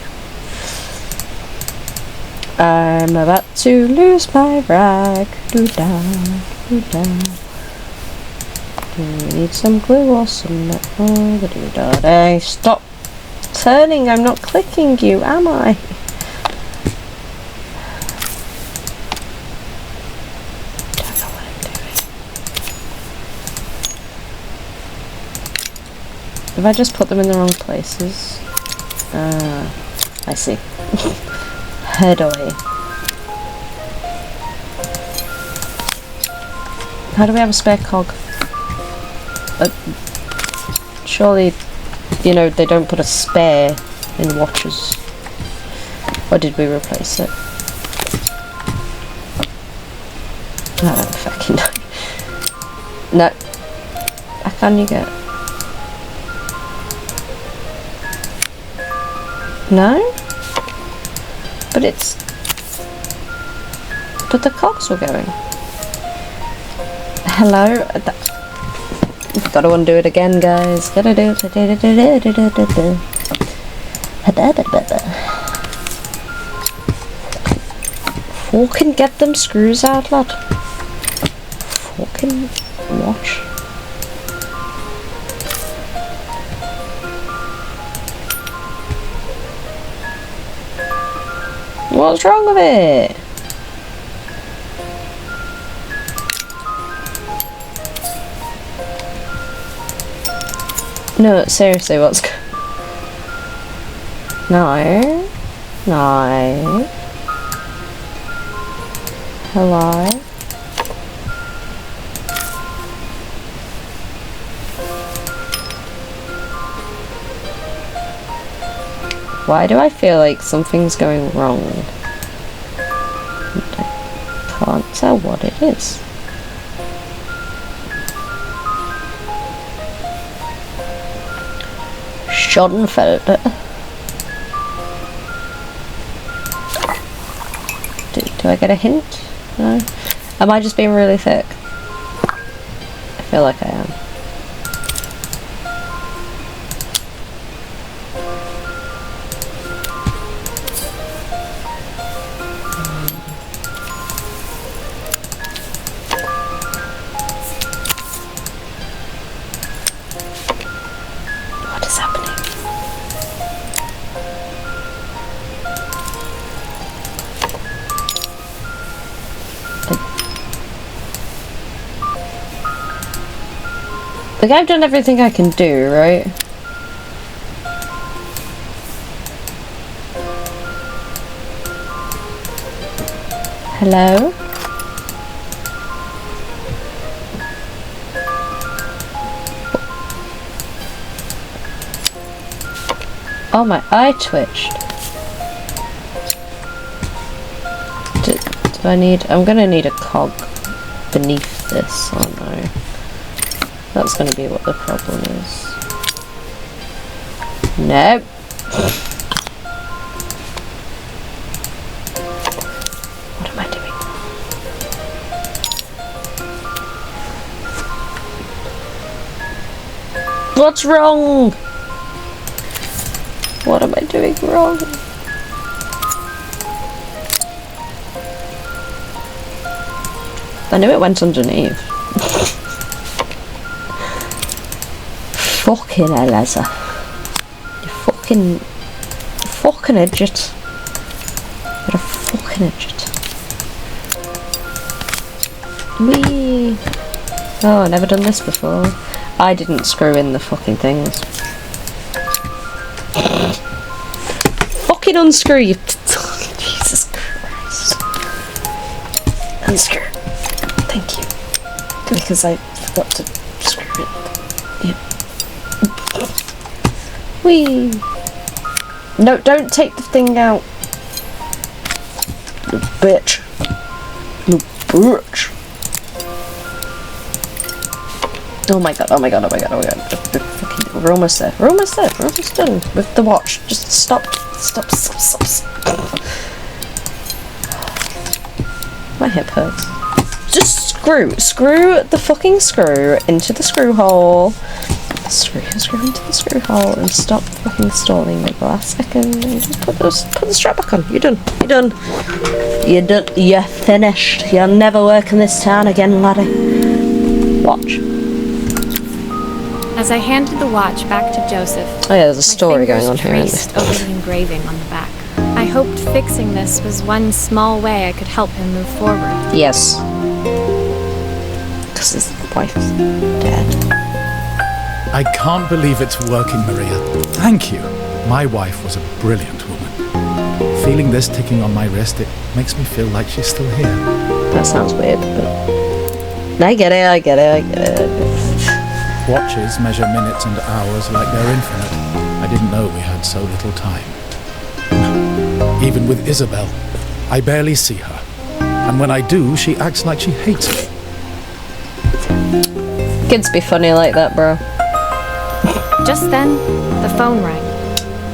I'm about to lose my rag. Do-da, do-da. Do we need some glue or some... Oh, the do-da. Hey, stop turning. I'm not clicking you, am I? Don't know what I'm doing. Have I just put them in the wrong places? I see. Head away. How do we have a spare cog? Surely, you know, they don't put a spare in watches. Or did we replace it? I don't fucking know. No. How can you get? No? But it's... But the cogs were going. Hello? Gotta undo it again, guys. Gotta do it. Fucking get them screws out, lad. Fucking watch. What's wrong with it? No, seriously, what's No. No. Hello? Why do I feel like something's going wrong? I can't tell what it is. Schadenfelder. Do I get a hint? No? Am I just being really thick? I feel like I am. What is happening? Like, I've done everything I can do, right? Hello? Oh, my eye twitched. Do I need... I'm gonna need a cog beneath this. Oh no. That's gonna be what the problem is. Nope. What am I doing? What's wrong? What am I doing wrong? I knew it went underneath. Fucking hell, Exza. You fucking idiot. You're a fucking idiot. Whee! Oh, I've never done this before. I didn't screw in the fucking things. Fucking unscrew you. Jesus Christ. Unscrew. Thank you. Because I forgot to screw it. Yeah. Whee! No, don't take the thing out. You bitch. You bitch. Oh my god, oh my god, oh my god, oh my god. We're almost there. We're almost there. We're almost done with the watch. Just stop. Stop. Stop. Stop. My hip hurts. Just screw the fucking screw into the screw hole. Screw into the screw hole and stop fucking stalling me the last second and just put the strap back on. You're done. You're finished. You'll never work in this town again, laddie. Watch. As I handed the watch back to Joseph, Oh yeah, there's a story going on here, isn't traced over the engraving on the back. I hoped fixing this was one small way I could help him move forward. Yes. Because his wife's dead. I can't believe it's working, Maria. Thank you. My wife was a brilliant woman. Feeling this ticking on my wrist, it makes me feel like she's still here. That sounds weird, but... I get it. Watches measure minutes and hours like they're infinite. I didn't know we had so little time. Even with Isabel, I barely see her. And when I do, she acts like she hates me. Kids be funny like that, bro. Just then, the phone rang.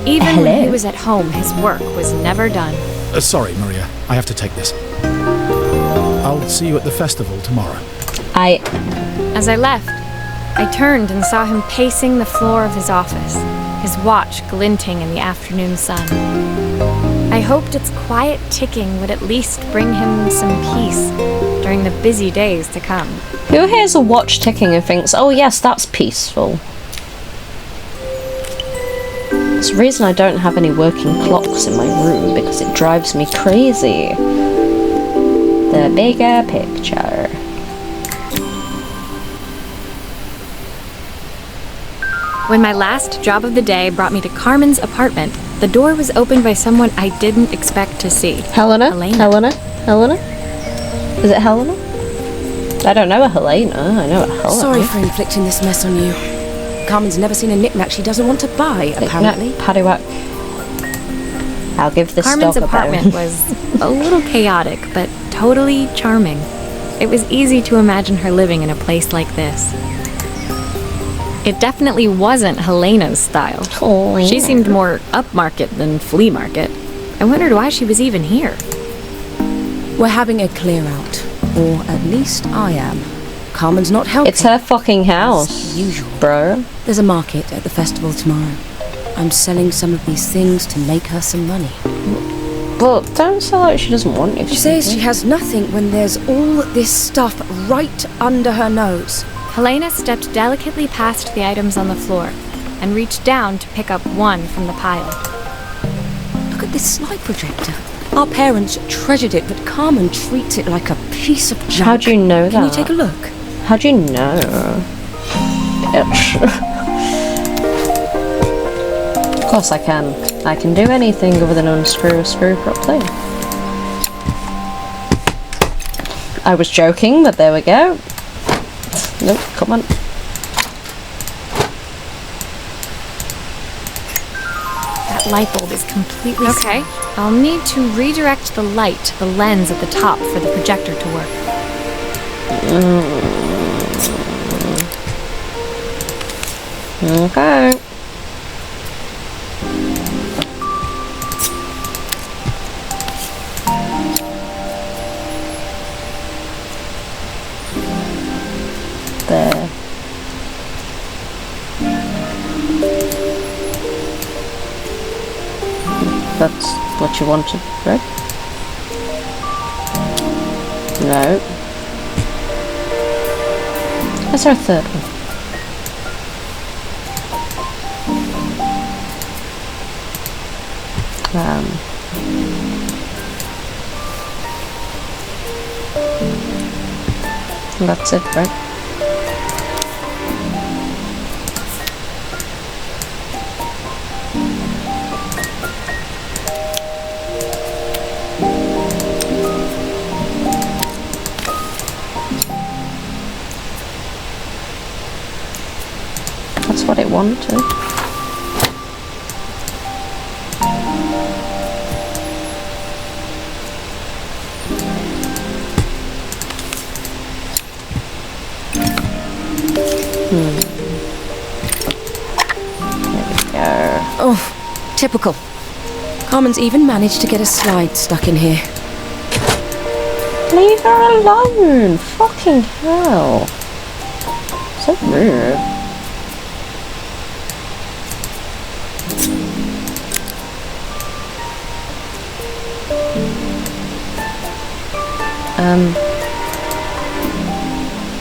Even Hello? when he was at home, his work was never done. Sorry, Maria. I have to take this. I'll see you at the festival tomorrow. As I left, I turned and saw him pacing the floor of his office, his watch glinting in the afternoon sun. I hoped its quiet ticking would at least bring him some peace during the busy days to come. Who hears a watch ticking and thinks, oh yes, that's peaceful? It's the reason I don't have any working clocks in my room, because it drives me crazy. The bigger picture. When my last job of the day brought me to Carmen's apartment, the door was opened by someone I didn't expect to see. Helena? Helena. Is it Helena? I don't know a Helena. I know a Helena. Sorry for inflicting this mess on you. Carmen's never seen a knick-knack she doesn't want to buy, apparently. Paddywhack. I'll give this Carmen's dog a apartment bone. was a little chaotic, but totally charming. It was easy to imagine her living in a place like this. It definitely wasn't Helena's style. Oh, She yeah. seemed more upmarket than flea market. I wondered why she was even here. We're having a clear-out. Or at least I am. Carmen's not helping. It's her fucking house, As usual. bro. There's a market at the festival tomorrow. I'm selling some of these things to make her some money. But don't sell like she doesn't want you. She says she has nothing when there's all this stuff right under her nose. Helena stepped delicately past the items on the floor and reached down to pick up one from the pile. Look at this slide projector. Our parents treasured it, but Carmen treats it like a piece of junk. How do you know Can that? you take a look? How do you know? Bitch. Of course I can. I can do anything other than unscrew a screw properly. I was joking, but there we go. Nope, come on. That light bulb is completely okay. I'll need to redirect the light to the lens at the top for the projector to work. Okay. There. That's what you wanted, right? No. Is there a third one? That's it, right? That's what it wanted. Oh, typical. Carmen's even managed to get a slide stuck in here. Leave her alone! Fucking hell. So rude.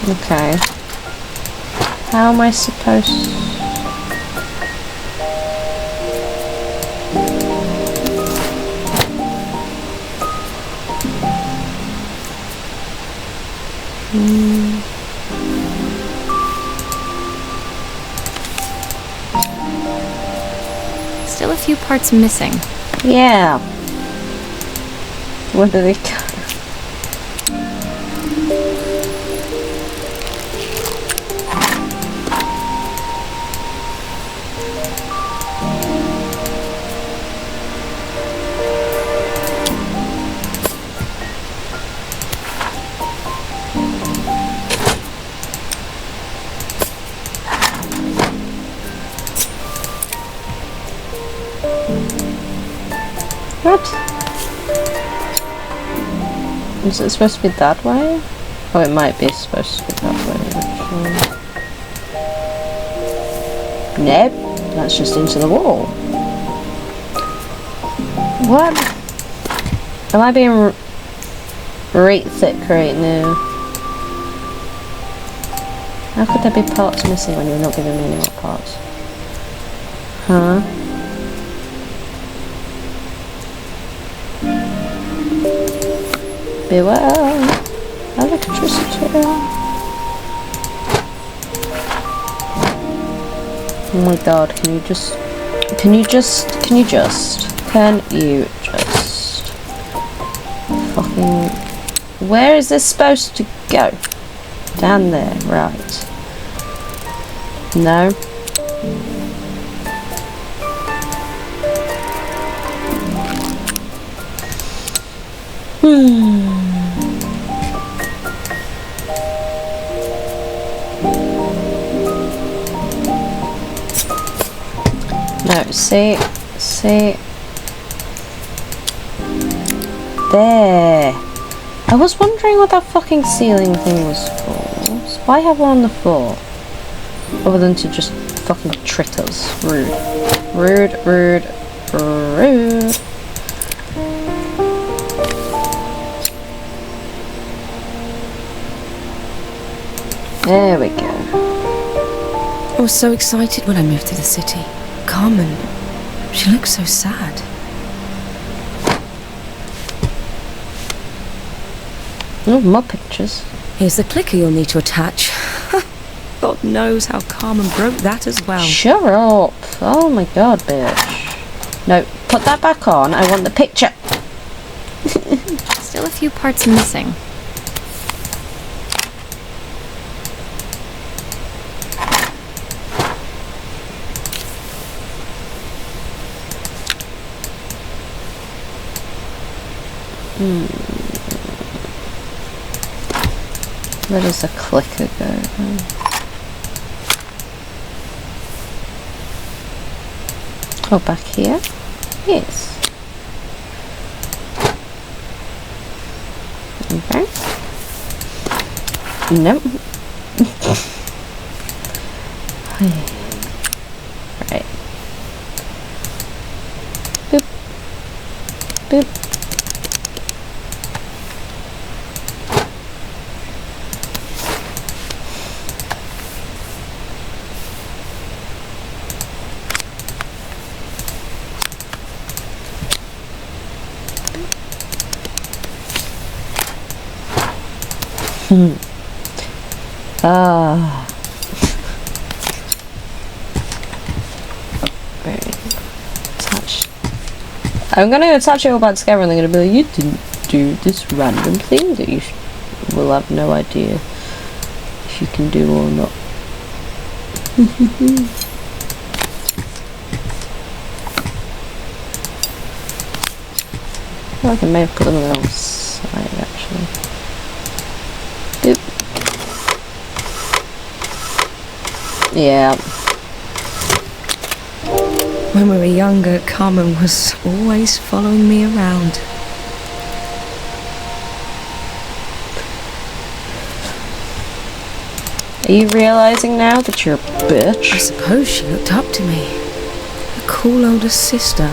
Okay. How am I supposed... Still a few parts missing. Yeah. Where do they go? What? Is it supposed to be that way? Oh, it might be supposed to be that way, actually. Nope, that's just into the wall. What? Am I being right thick right now? How could there be parts missing when you're not giving me any more parts? Huh? Beware! Electricity! Oh my god, can you just fucking... Where is this supposed to go? Down there, right. No. No, see. There. I was wondering what that fucking ceiling thing was for. So why have one on the floor? Other than to just fucking trick us. Rude. Rude, rude, rude. There we go. I was so excited when I moved to the city. Carmen, she looks so sad. Oh, more pictures. Here's the clicker you'll need to attach. God knows how Carmen broke that as well. Shut up. Oh my god, bitch. No, put that back on. I want the picture. Still a few parts missing. Where does the clicker go? Oh, back here? Yes. Okay. Nope. Right. Boop. Boop. Attach. I'm gonna attach it all back together and they're gonna be like, you didn't do this random thing that you will have no idea if you can do or not. I think I may have put them on the wrong side actually. Boop. Yeah. When we were younger, Carmen was always following me around. Are you realising now that you're a bitch? I suppose she looked up to me. A cool older sister.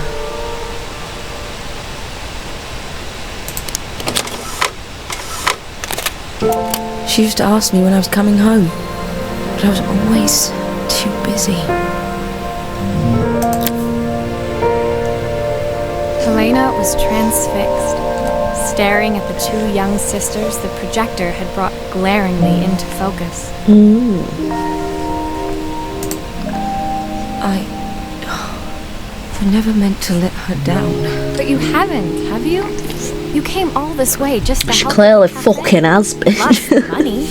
She used to ask me when I was coming home, but I was always too busy. Helena was transfixed, staring at the two young sisters the projector had brought glaringly into focus. I never meant to let her down. But you haven't, have you? You came all this way just to She help. clearly the cafe. fucking has been. Lots of money.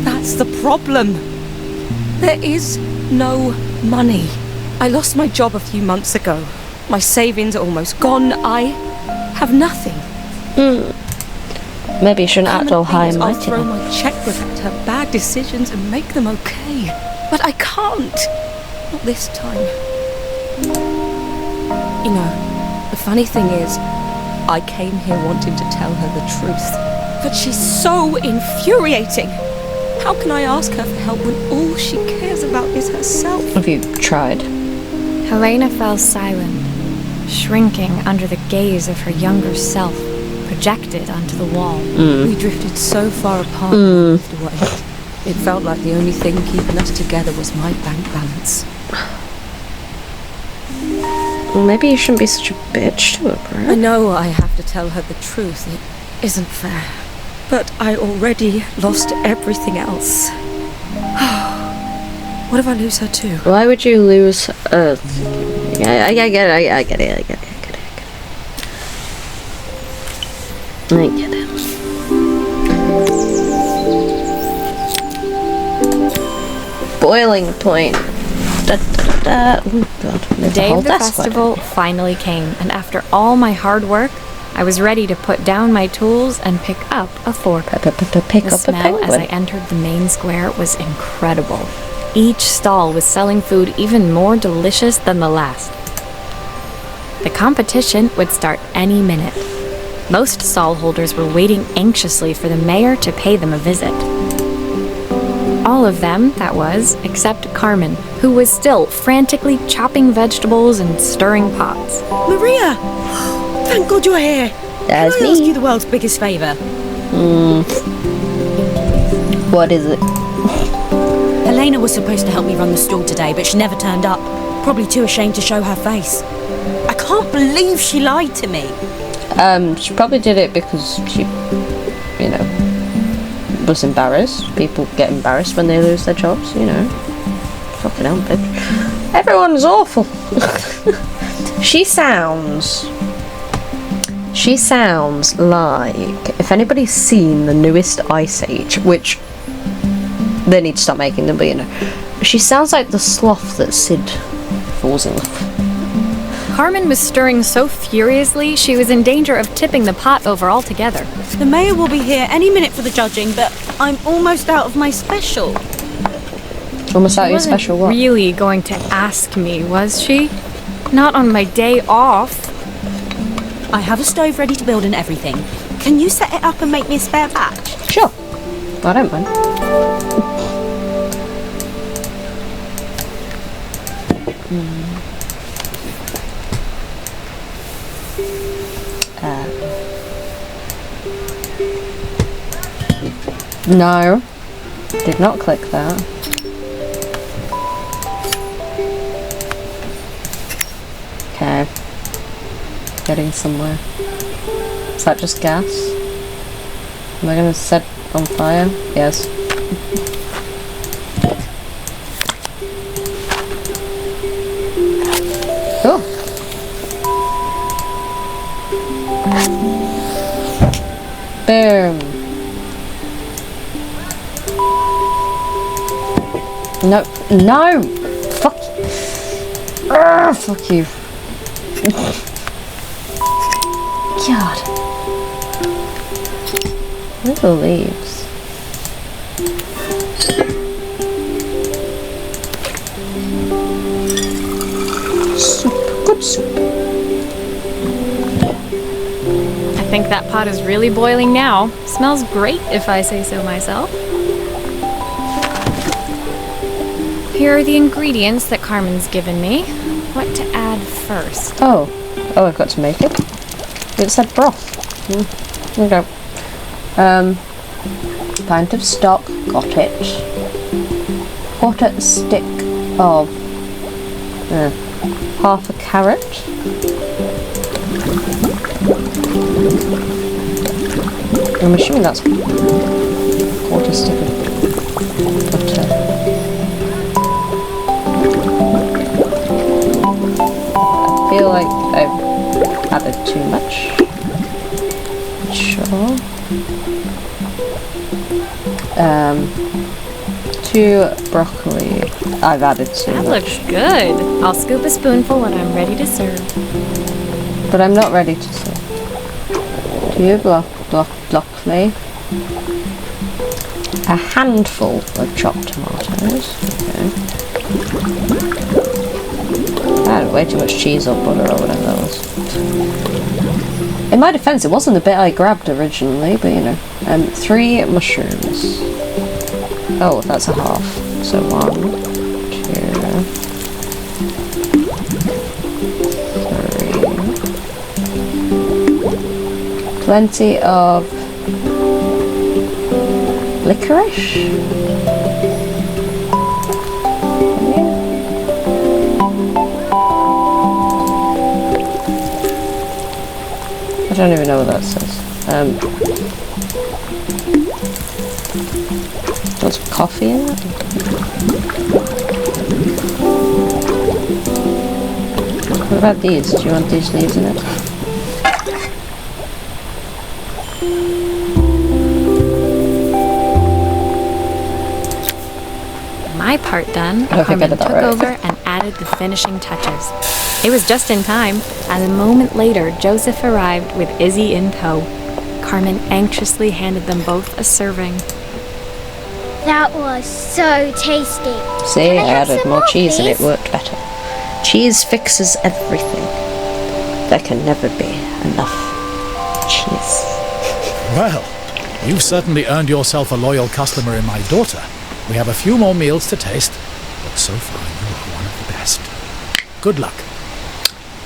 That's the problem. There is no money. I lost my job a few months ago. My savings are almost gone. I have nothing. Maybe you shouldn't act all high and I'll mighty. throw my checkbook at her bad decisions and make them okay. But I can't. Not this time. You know, the funny thing is, I came here wanting to tell her the truth. But she's so infuriating. How can I ask her for help when all she cares about is herself? Have you tried? Helena fell silent, shrinking under the gaze of her younger self, projected onto the wall. We drifted so far apart when I moved away. It felt like the only thing keeping us together was my bank balance. Well, maybe you shouldn't be such a bitch to her, I bro. know I have to tell her the truth. It isn't fair. But I already lost everything else. What if I lose her too? Why would you lose? Yeah, I get it. I get it. Boiling point. Oh god. The day of the festival finally came, and after all my hard work, I was ready to put down my tools and pick up a fork. Pick The up a smell as I penguin. entered the main square was incredible. Each stall was selling food even more delicious than the last. The competition would start any minute. Most stall holders were waiting anxiously for the mayor to pay them a visit. All of them, that was, except Carmen, who was still frantically chopping vegetables and stirring pots. Maria! Thank God you're here. That's Can I ask me. you the world's biggest favour? What is it? Helena was supposed to help me run the stall today, but she never turned up. Probably too ashamed to show her face. I can't believe she lied to me. She probably did it because she, you know, was embarrassed. People get embarrassed when they lose their jobs, you know. Fucking hell, bitch. Everyone's awful. She sounds like, if anybody's seen the newest Ice Age, which they need to stop making them, but you know, she sounds like the sloth that Sid falls in love with. Carmen was stirring so furiously she was in danger of tipping the pot over altogether. The mayor will be here any minute for the judging, but I'm almost out of my special. Almost out of your Wasn't special what? really going to ask me, was she? Not on my day off. I have a stove ready to build and everything. Can you set it up and make me a spare batch? Sure. I don't mind. No. Did not click that. Okay. Getting somewhere. Is that just gas? Am I gonna set on fire? Yes. Oh. Boom. No, no! Fuck you. Urgh, fuck you. God. Where are the leaves? Soup. Good soup. I think that pot is really boiling now. Smells great if I say so myself. Here are the ingredients that Carmen's given me. What to add first? Oh, I've got to make it. It said broth. Here we go. Pint of stock, got it. Quarter stick of half a carrot. I'm assuming that's quarter stick of butter. I feel like I've added too much. Sure. 2 broccoli. I've added too much. That looks good. I'll scoop a spoonful when I'm ready to serve. But I'm not ready to serve. 2 broccoli. A handful of chopped tomatoes. Okay. I had way too much cheese or butter or whatever that was. In my defense, it wasn't the bit I grabbed originally, but you know. 3 mushrooms. Oh, that's a half. So 1, 2, 3. Plenty of licorice. I don't even know what that says. There's coffee in it. What about these? Do you want these leaves in it? My part done, I think I Carmen did that took right. over and added the finishing touches. It was just in time, and a moment later, Joseph arrived with Izzy in tow. Carmen anxiously handed them both a serving. That was so tasty. See, Can I have added some more cheese and it please? worked better. Cheese fixes everything. There can never be enough cheese. Well, you've certainly earned yourself a loyal customer in my daughter. We have a few more meals to taste, but so far you are one of the best. Good luck.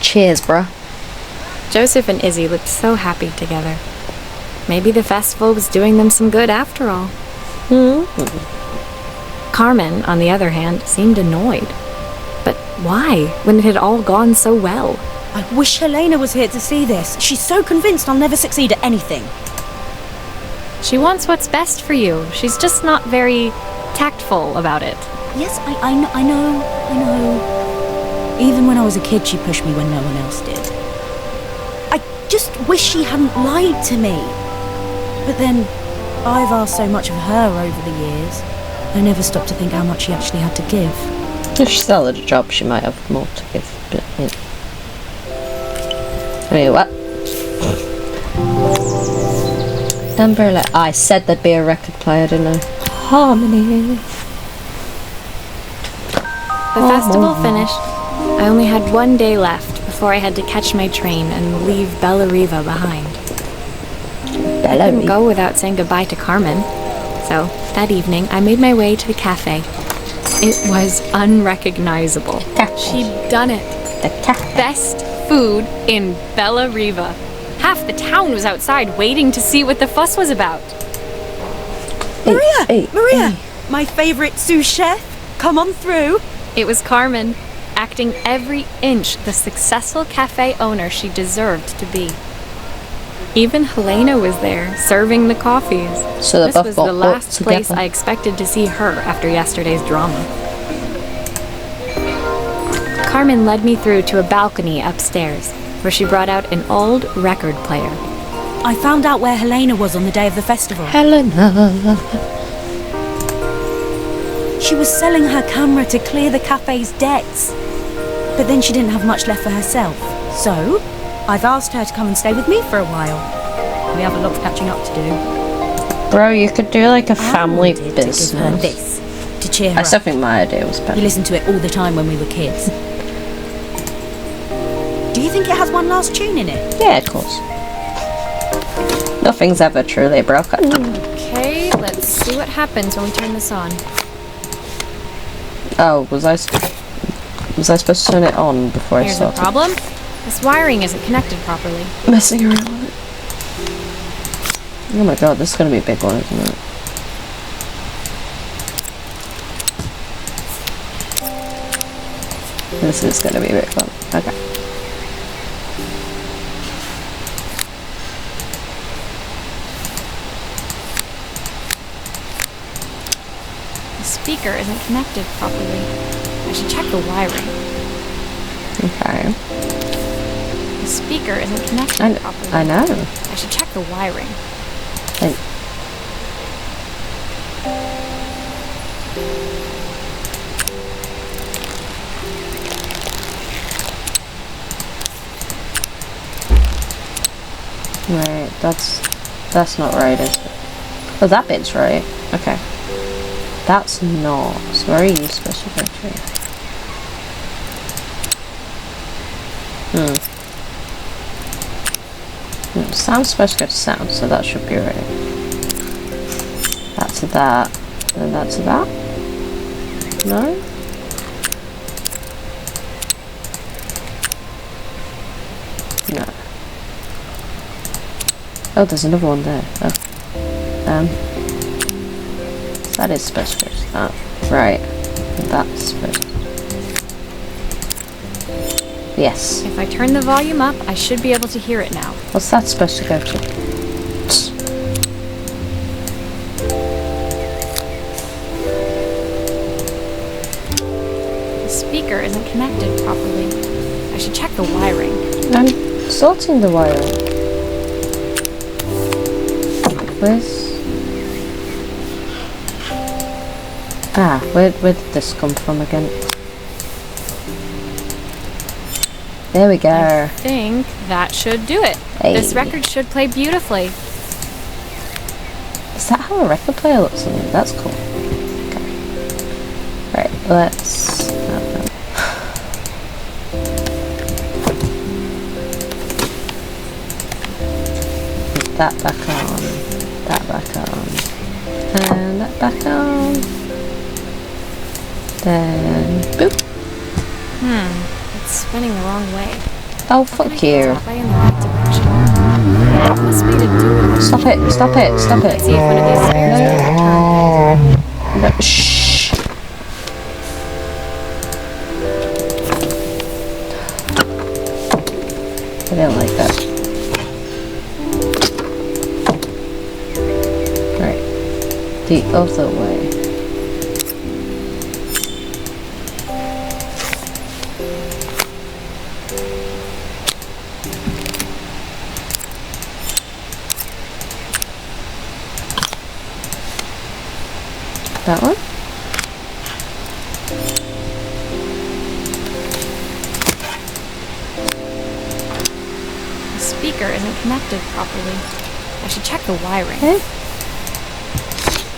Cheers, bruh. Joseph and Izzy looked so happy together. Maybe the festival was doing them some good after all. Carmen, on the other hand, seemed annoyed. But why, when it had all gone so well? I wish Helena was here to see this. She's so convinced I'll never succeed at anything. She wants what's best for you. She's just not very tactful about it. Yes, I know. Even when I was a kid, she pushed me when no one else did. I just wish she hadn't lied to me. But then, I've asked so much of her over the years. I never stopped to think how much she actually had to give. If she still had a job, she might have more to give. But anyway, what? Number I said there'd be a record player, didn't I? Harmony. The festival finished. I only had 1 day left before I had to catch my train and leave Bella Riva behind. I couldn't go without saying goodbye to Carmen. So, that evening, I made my way to the cafe. It was unrecognizable. She'd done it. The cafe. Best food in Bella Riva. Half the town was outside waiting to see what the fuss was about. Maria! My favourite sous chef! Come on through! It was Carmen, acting every inch the successful cafe owner she deserved to be. Even Helena was there, serving the coffees. So this was the last place I expected to see her after yesterday's drama. Carmen led me through to a balcony upstairs, where she brought out an old record player. I found out where Helena was on the day of the festival. Helena. She was selling her camera to clear the cafe's debts. But then she didn't have much left for herself. So, I've asked her to come and stay with me for a while. We have a lot of catching up to do. Bro, you could do like a family business. To give her this, to cheer her I still up. think my idea was better. We listened to it all the time when we were kids. Do you think it has one last tune in it? Yeah, of course. Nothing's ever truly broken. Okay, let's see what happens when we turn this on. Oh, was I supposed to turn it on before Here's I the started? problem. This wiring isn't connected properly. Messing around with Oh my god, this is gonna be a big one, isn't it? This is gonna be a big one. Okay. The speaker isn't connected properly. I should check the wiring. Okay. The speaker isn't connected properly. I know. I should check the wiring. Right, that's not right, is it? Oh, that bit's right. Okay. That's not. So where are you supposed to go to? Sound's supposed to go to sound, so that should be right. That's that. Then that's that. No? No. Oh, there's another one there. Oh. That is supposed to go to that. Right. That's supposed to. Yes. If I turn the volume up, I should be able to hear it now. What's that supposed to go to? The speaker isn't connected properly. I should check the wiring. I'm sorting the wiring. Where did this come from again? There we go. I think that should do it. Hey. This record should play beautifully. Is that how a record player looks on it? That's cool. Okay. Right, let's... Put that back on. That back on. And that back on. Then... boop. It's spinning the wrong way. Oh, fuck you. Play in the right direction. What must be to do with Stop it, stop it, stop it. See if one of these spares will return. No, shh. I don't like that. Right. The other way. That one? The speaker isn't connected properly. I should check the wiring. Eh?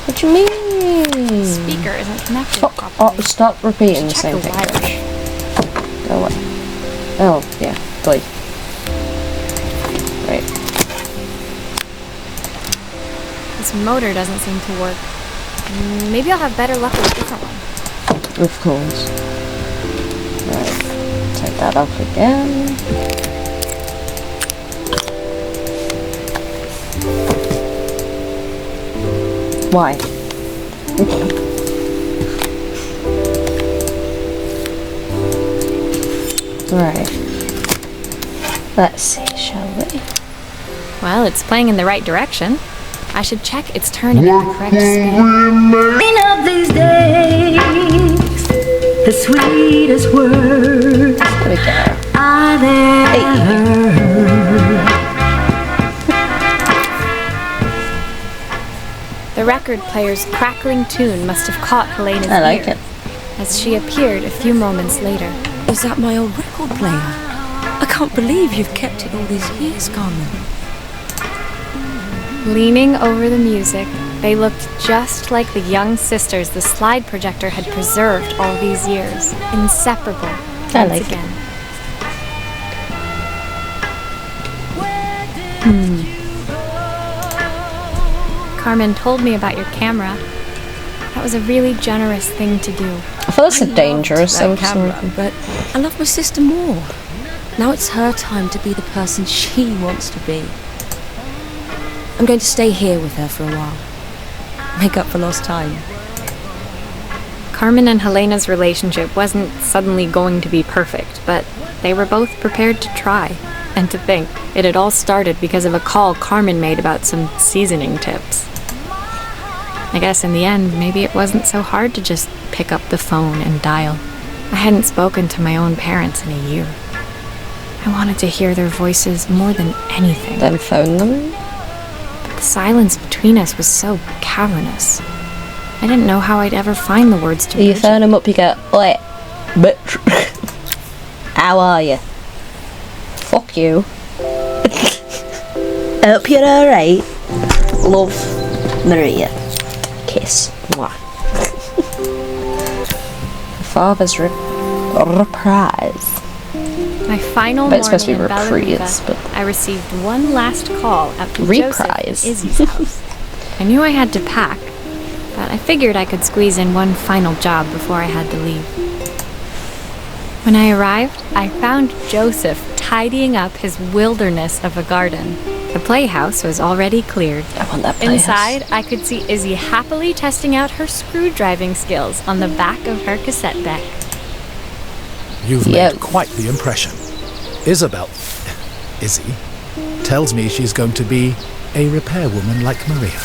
What do you mean? The speaker isn't connected Fuck. properly. Oh, stop repeating I the should same check thing. the wiring. Go away. Oh, yeah, please. Right. This motor doesn't seem to work. Maybe I'll have better luck with a different one. Of course. Right. Take that off again. Why? Right. Let's see, shall we? Well, it's playing in the right direction. I should check its turning at the correct speed. Of these days, the sweetest words There we go. I've ever heard. The record player's crackling tune must have caught Helena's I like ear, it. as she appeared a few moments later. Is that my old record player? I can't believe you've kept it all these years, Carmen. Leaning over the music, they looked just like the young sisters the slide projector had preserved all these years, inseparable I once like it. again. Carmen told me about your camera. That was a really generous thing to do. I feel it's a dangerous That thing. camera, but I love my sister more. Now it's her time to be the person she wants to be. I'm going to stay here with her for a while. Make up for lost time. Carmen and Helena's relationship wasn't suddenly going to be perfect, but they were both prepared to try. And to think, it had all started because of a call Carmen made about some seasoning tips. I guess in the end, maybe it wasn't so hard to just pick up the phone and dial. I hadn't spoken to my own parents in a year. I wanted to hear their voices more than anything. Then phone them? But the silence between us was so cavernous. I didn't know how I'd ever find the words to You bridge phone it. them up, you go, oi, bitch. How are you? Fuck you. Hope you're alright. Love, Maria. Kiss. Mwah. Father's reprise. My final But it's morning supposed to be in reprise, Bellariva, but- I received one last call out to Joseph and Reprise. Izzy's house. I knew I had to pack, but I figured I could squeeze in one final job before I had to leave. When I arrived, I found Joseph tidying up his wilderness of a garden. The playhouse was already cleared. I want that playhouse. Inside, I could see Izzy happily testing out her screw-driving skills on the back of her cassette deck. You've Yep. made quite the impression. Izzy, tells me she's going to be a repairwoman like Maria.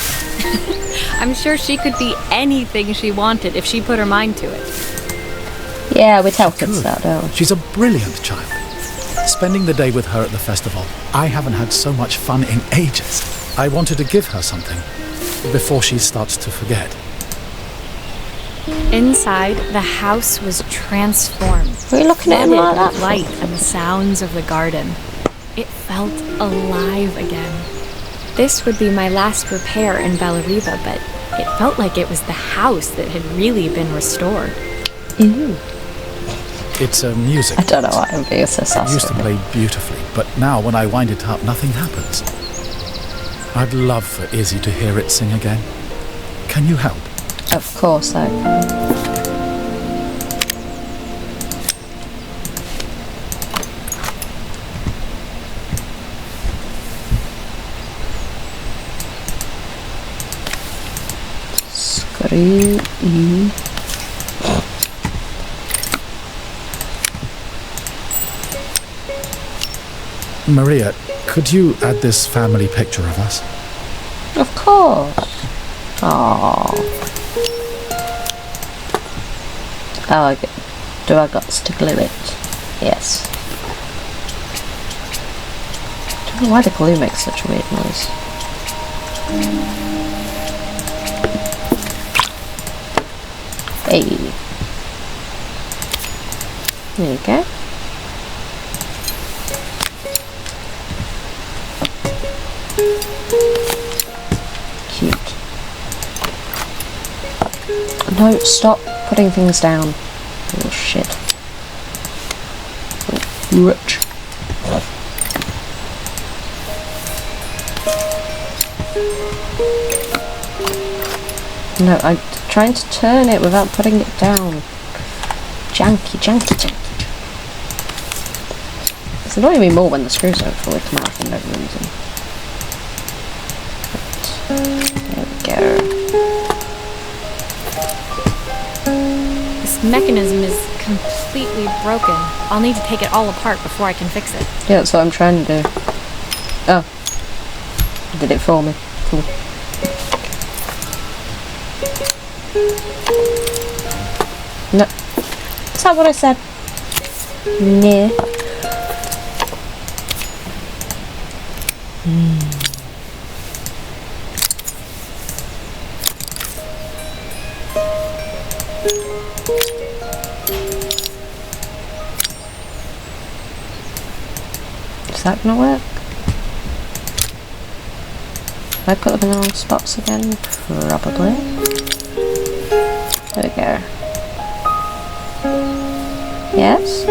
I'm sure she could be anything she wanted if she put her mind to it. Yeah, we tell kids Good. that, don't we? She's a brilliant child. Spending the day with her at the festival, I haven't had so much fun in ages. I wanted to give her something before she starts to forget. Inside, the house was transformed. Were you looking at him like flooded that? with light and the sounds of the garden. It felt alive again. This would be my last repair in Bellariva, but it felt like it was the house that had really been restored. Ew. It's a music. I don't know why I'm being so It used to play beautifully, but now when I wind it up, nothing happens. I'd love for Izzy to hear it sing again. Can you help? Of course I can. Screw you. Maria, could you add this family picture of us? Of course. Aww. Oh, do I got to glue it? Yes. I don't know why the glue makes such a weird noise. Hey. There you go. Cute. No, stop putting things down. Oh shit. Rich. No, I'm trying to turn it without putting it down. Janky, janky, janky. It's annoying me more when the screws don't fully come out for no reason. But, there we go. This mechanism is completely broken. I'll need to take it all apart before I can fix it. Yeah, that's what I'm trying to do. Oh. Did it for me. Cool. No. Is that what I said? No. Is that gonna work? Have I put them in the wrong spots again? Probably. There we go. Yes?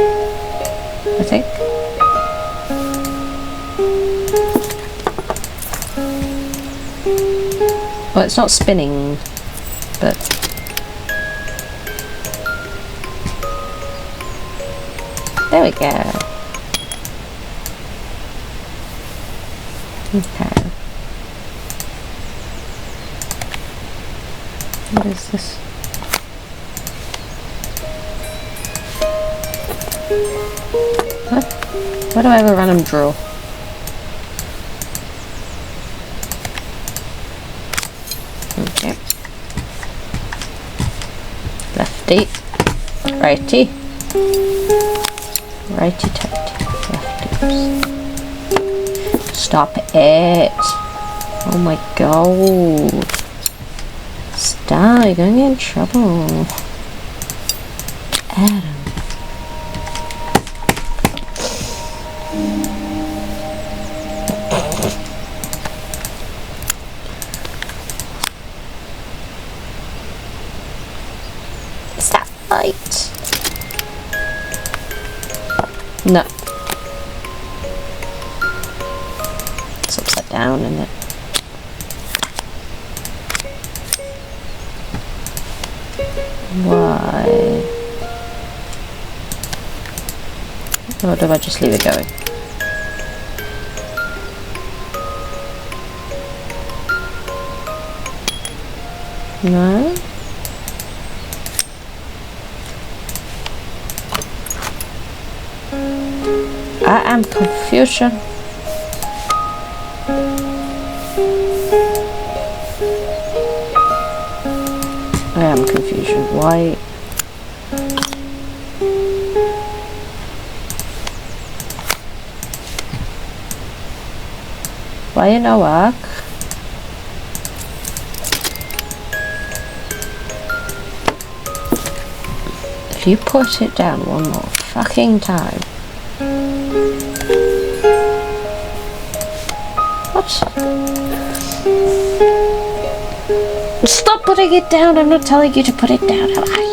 I think. Well, it's not spinning, but... There we go. Okay. What is this? What? Why do I have a random draw? Okay. Lefty. Righty. Righty tighty. Lefty. Stop it. Oh my god. Stop, you're gonna get in trouble. Adam. Stop fight. No. It's upside down, isn't it? Why? Or do I just leave it going? No? I am confusion. I am confusion. Why? Why in no work? If you put it down one more fucking time. What? Stop putting it down. I'm not telling you to put it down, am I?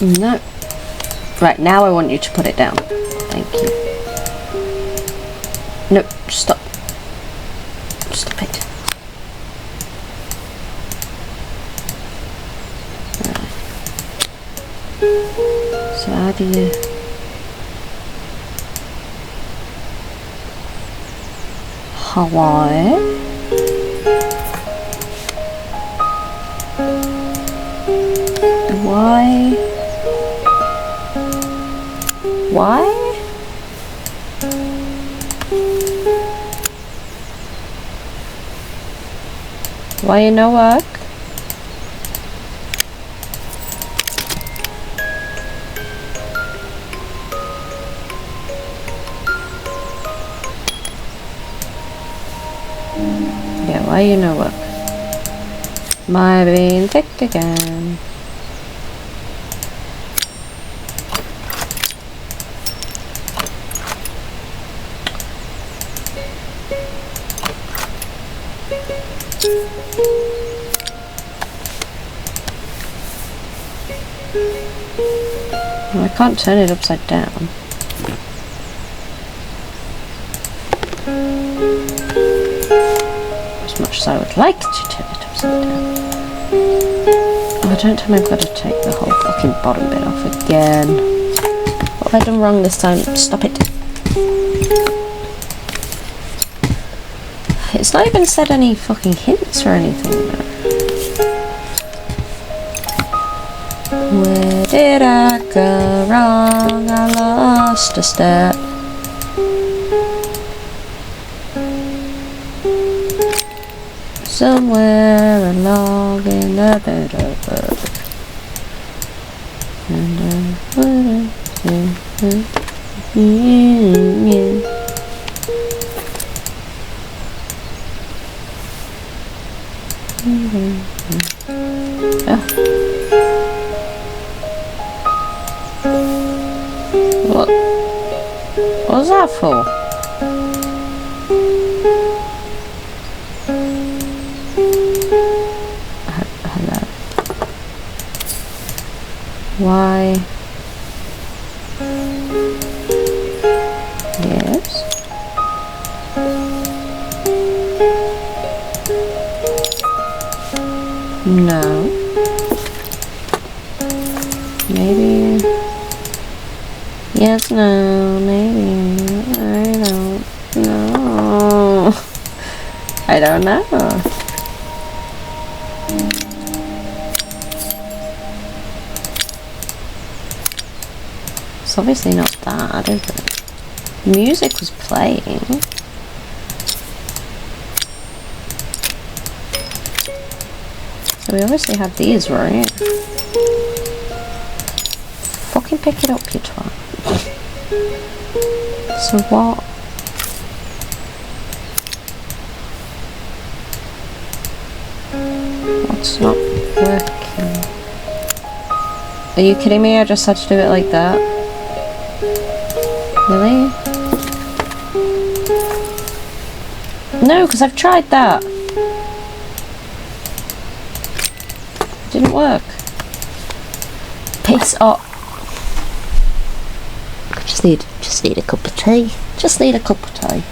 No. Right, now I want you to put it down. Thank you. No, stop. Stop it. Right. So how do you... Hawaii? Why? Why? Why you no work? Yeah, why you no work? My being thick again. I can't turn it upside down. As much as I would like to turn it upside down. Oh, I don't think I've got to take the whole fucking bottom bit off again. What have I done wrong this time? Stop it. It's not even said any fucking hints or anything. Where did I go wrong? I lost a step. Somewhere along in the better book. And I wouldn't What was that for? Hello. Why? Yes. No. Maybe. Yes, no, maybe. I don't know. I don't know. It's obviously not that, is it? Music was playing. So we obviously have these, right? Fucking pick it up, you twat. So what? What's not working? Are you kidding me? I just had to do it like that. Really? No, because I've tried that. It didn't work. Piss off. Just need a cup of tea. Just need a cup of tea.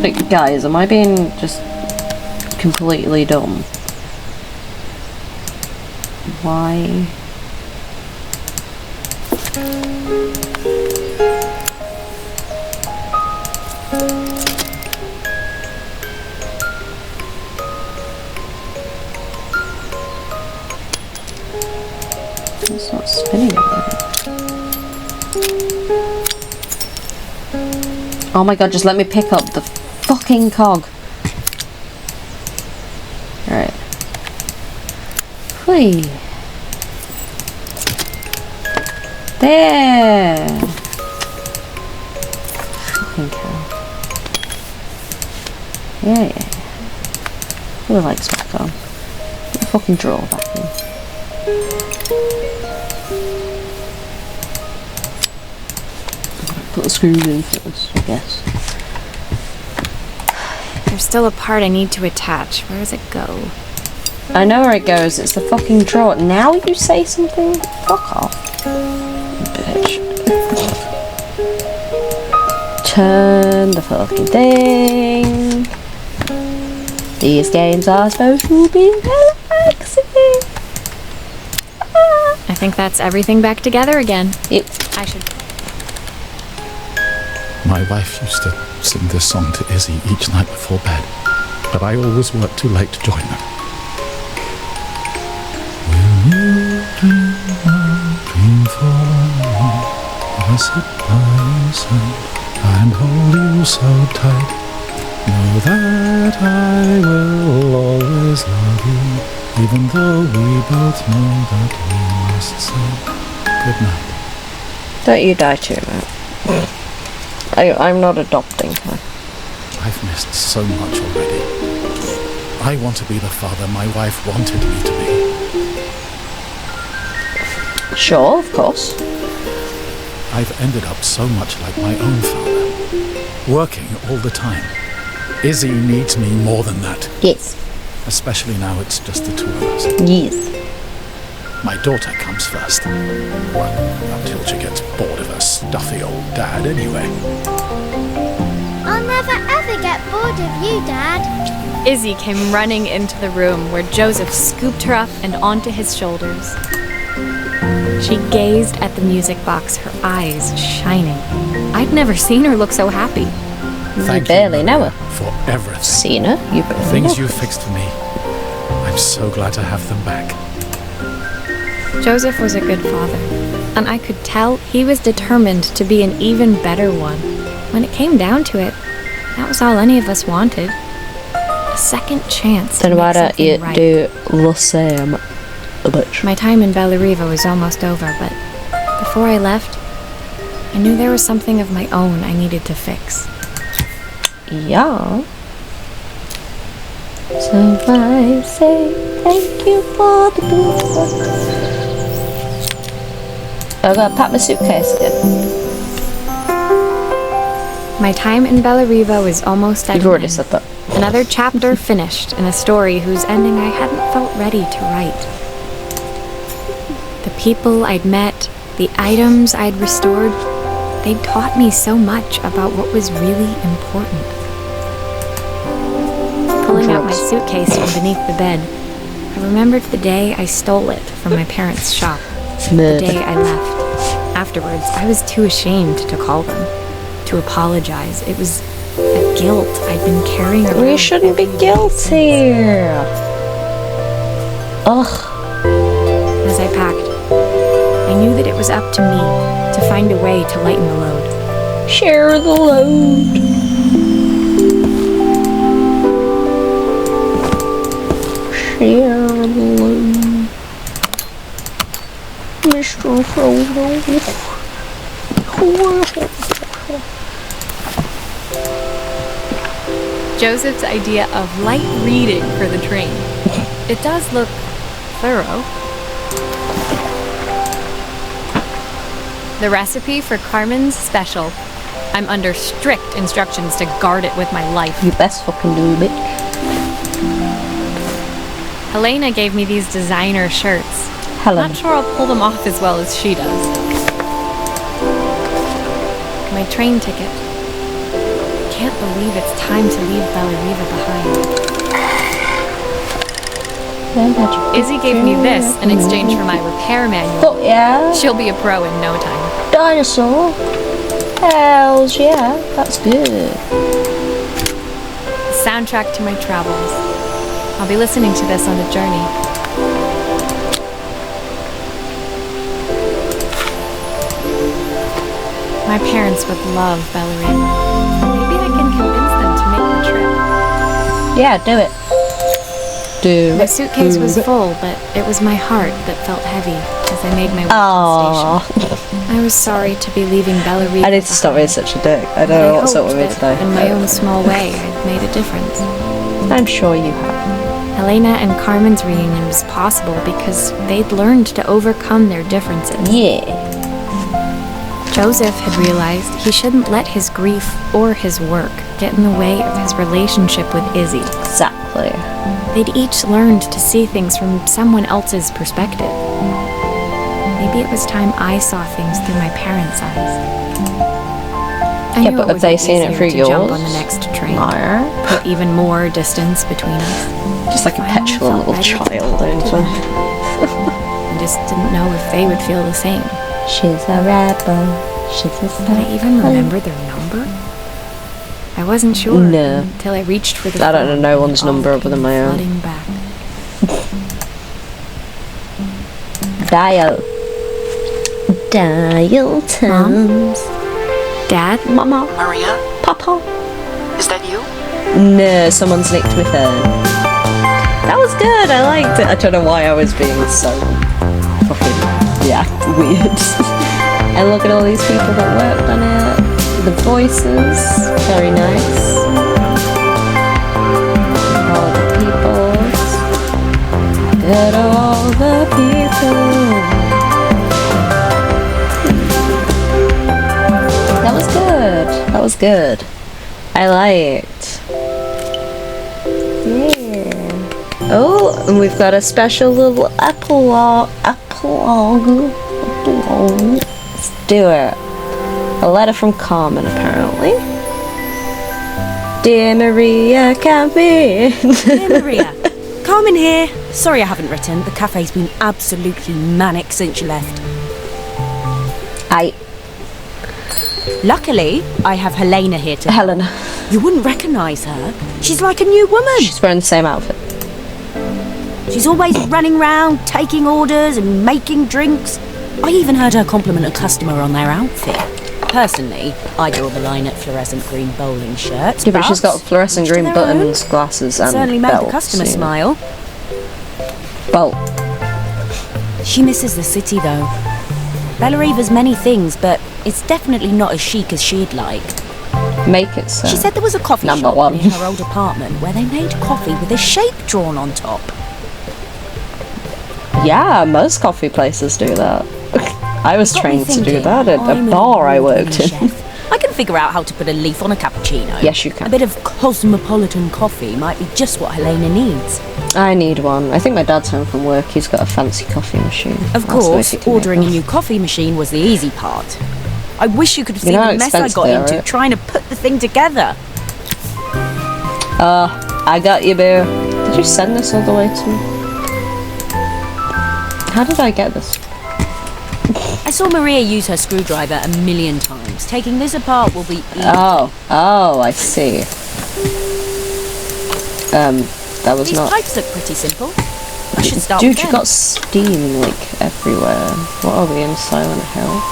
Like, guys, am I being just completely dumb? Why? It's not spinning right. Oh my god, just let me pick up the fucking cog. Alright. Whee. There! Fucking cow. Yeah. Put the lights back on. Put the fucking drawer back in. Put the screws in first, I guess. There's still a part I need to attach. Where does it go? I know where it goes. It's the fucking drawer. Now you say something? Fuck off. Bitch. Turn the fucking thing. These games are supposed to be relaxing. I think that's everything back together again. Yep. I should... My wife used to sing this song to Izzy each night before bed, but I always worked too late to join them. Will you dream a dream for me? I sit by your side and hold you so tight. Know that I will always love you, even though we both know that we must say goodnight. Don't you die too, man. I'm not adopting her. I've missed so much already. I want to be the father my wife wanted me to be. Sure, of course. I've ended up so much like my own father, working all the time. Izzy needs me more than that. Yes. Especially now it's just the two of us. Yes. My daughter comes first. Well, until she gets bored of her stuffy old dad anyway. I'll never ever get bored of you, Dad. Izzy came running into the room where Joseph scooped her up and onto his shoulders. She gazed at the music box, her eyes shining. I'd never seen her look so happy. Thank you barely know her. For everything. Seen her? You barely know Things her. you fixed for me. I'm so glad to have them back. Joseph was a good father, and I could tell he was determined to be an even better one. When it came down to it, that was all any of us wanted. A second chance to Then why make don't you something right. do the same, bitch? My time in Bellariva was almost over, but before I left, I knew there was something of my own I needed to fix. Yeah. So I say thank you for the book. I've got to pack my suitcase again. My time in Bellariva was almost at You've an already end. said that. Another chapter finished in a story whose ending I hadn't felt ready to write. The people I'd met, the items I'd restored, they'd taught me so much about what was really important. Pulling out my suitcase from beneath the bed, I remembered the day I stole it from my parents' shop. The day I left. Afterwards, I was too ashamed to call them, to apologize. It was a guilt I'd been carrying around. We shouldn't be guilty. Ugh. As I packed, I knew that it was up to me to find a way to lighten the load. Share the load. Share the load. Mr. Frodo. Joseph's idea of light reading for the train. It does look thorough. The recipe for Carmen's special. I'm under strict instructions to guard it with my life. You best fucking do, bitch. Helena gave me these designer shirts. Helen. Not sure I'll pull them off as well as she does. My train ticket. Can't believe it's time to leave Bellariva behind. Izzy gave me this in exchange for my repair manual. Oh, yeah? She'll be a pro in no time. Dinosaur? Hells yeah, that's good. Soundtrack to my travels. I'll be listening to this on the journey. My parents would love Bellariva. Maybe I can convince them to make the trip. Yeah, do it. My suitcase was full, but it was my heart that felt heavy as I made my way to the station. I was sorry to be leaving Bellariva. I need to stop being such a dick. I don't know what's up with me today. In my own small way, I'd made a difference. I'm sure you have. Helena and Carmen's reunion was possible because they'd learned to overcome their differences. Yeah. Joseph had realized he shouldn't let his grief or his work get in the way of his relationship with Izzy. Exactly. They'd each learned to see things from someone else's perspective. Maybe it was time I saw things through my parents' eyes. Yeah, but have they seen it through yours? Jump on the next train, No. put even more distance between us. Just like a petulant little child, don't you? I just didn't know if they would feel the same. She's a rebel. She's a Did I even remember their number? I wasn't sure until I reached for the I don't know phone. no one's number other than my own. Flooding back. Dial. Dial tones. Dad? Mama. Maria? Papa. Is that you? No, someone's nicked my phone. That was good, I liked it. I don't know why I was being so fucking, weird. And look at all these people that worked on it. The voices, very nice. All the peoples. Good all the people. That was good. That was good. I liked. Yeah. Oh, and we've got a special little epilogue. Let's do it. A letter from Carmen, apparently. Dear Maria, come in. Dear Maria, Carmen here. Sorry I haven't written. The cafe's been absolutely manic since you left. Luckily, I have Helena here to help. Helena. You wouldn't recognise her. She's like a new woman. She's wearing the same outfit. She's always running round, taking orders and making drinks. I even heard her compliment a customer on their outfit. Personally, I draw the line at fluorescent green bowling shirts. Yeah, but she's got fluorescent green buttons, glasses, and certainly made belts, the customer you know. smile. Bolt. She misses the city, though. Bellariva's many things, but it's definitely not as chic as she'd like. Make it so. She said there was a coffee Number shop one. near her old apartment where they made coffee with a shape drawn on top. Yeah, most coffee places do that. I was Got me trained to do thinking, that at I'm a an bar I award-winning worked in. chef, I can figure out how to put a leaf on a cappuccino. Yes, you can. A bit of cosmopolitan coffee might be just what Helena needs. I need one. I think my dad's home from work. He's got a fancy coffee machine. Of That's the way course, to do it. ordering a new coffee machine was the easy part. I wish you could have seen know how the mess I expensive got they are, into right? trying to put the thing together. I got you, boo. Did you send this all the way to me? How did I get this? I saw Maria use her screwdriver a million times. Taking this apart will be easy. Oh, I see. That was These not... pipes look pretty simple. I should start Dude, with you them. got steam, like, everywhere. What are we, in Silent Hill?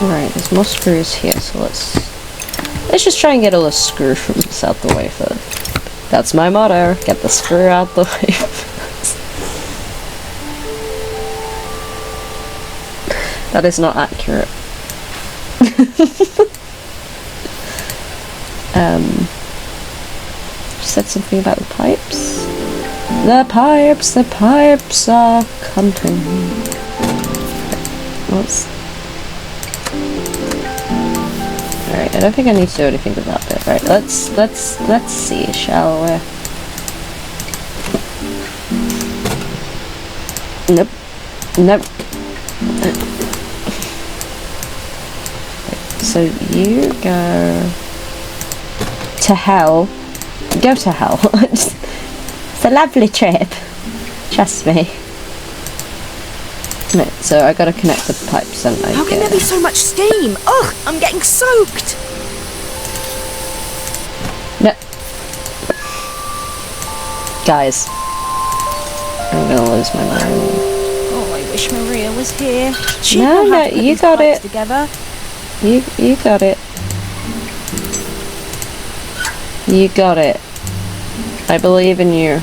Right, there's more screws here, so let's just try and get all the screw rooms out the way first. That's my motto, get the screw out the way first. That is not accurate. You said something about the pipes? The pipes are coming. Whoops. Alright, I don't think I need to do anything with that bit. Right, let's see, shall we? Nope. Nope. So you go to hell. Go to hell. It's a lovely trip. Trust me. Right, so I gotta connect the pipes and How can there be so much steam? Ugh, I'm getting soaked. No. Guys. I'm gonna lose my mind. Oh, I wish Maria was here. She'd No, know how to put you these got pipes it. Together. You got it. You got it. I believe in you.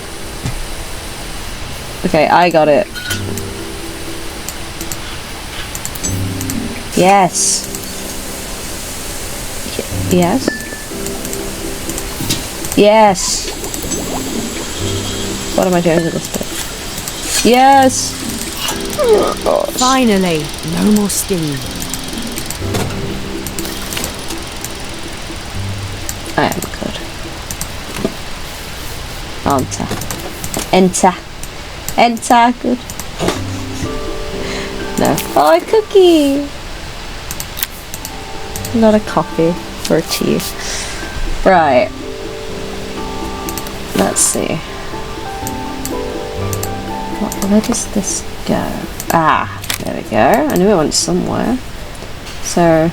Okay, I got it. Yes. Yes. Yes. What am I doing with this bit? Yes. Oh, gosh. Finally, no more steam. I am good. Enter. Enter. Enter. Good. No. Oh, a cookie. Not a coffee or a tea. Right. Let's see. Where does this go? Ah, there we go. I knew it went somewhere. So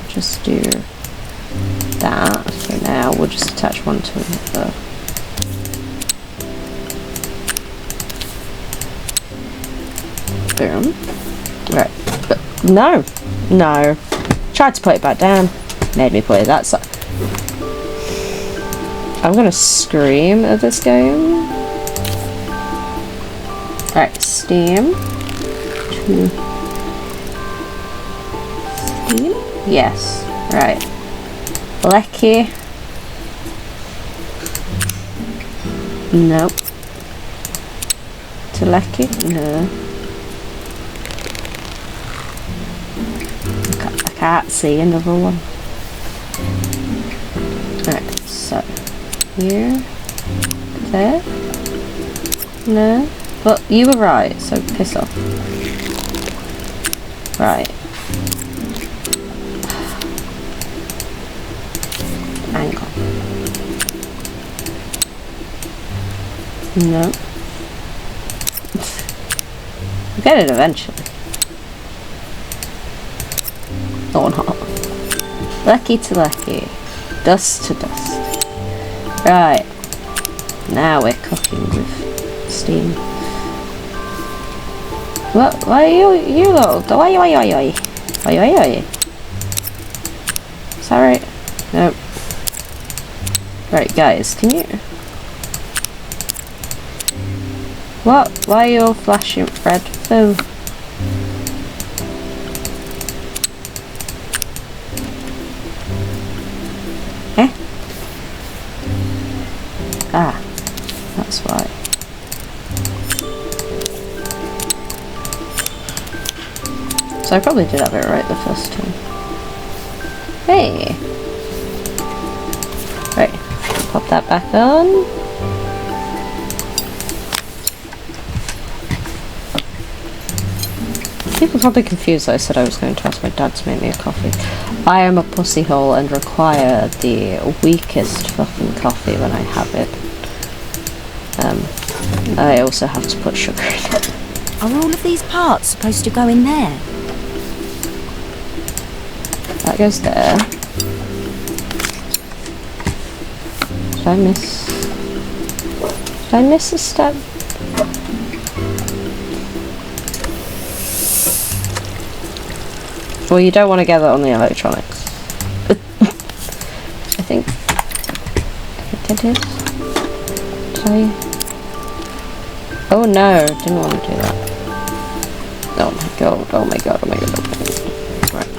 just do that for now. We'll just attach one to another. Boom. Right. But no. No. Tried to put it back down. Made me put it that side. I'm gonna scream at this game. Alright, steam. To steam? Yes. Right. Lecky. Nope. To Lecky? No. I can't see another one. Right, so here, there. No. But you were right, so piss off. Right. Hang on. No. We'll get it eventually. Or not. Lucky to lucky. Dust to dust. Right. Now we're cooking with steam. What? Why are you little? Why? Is that right? Nope. Right, guys, can you? What? Why are you all flashing red? Oh. Ah, that's why. So I probably did have it right the first time. Hey! Right, pop that back on. People probably confused that I said I was going to ask my dad to make me a coffee. I am a pussy hole and require the weakest fucking coffee when I have it. I also have to put sugar in it. Are all of these parts supposed to go in there? That goes there. Did I miss a step? Well, you don't want to get that on the electronics. I think I did. Did I? Oh no, didn't want to do that. Oh my god, oh my god, oh my god, oh my god. Right.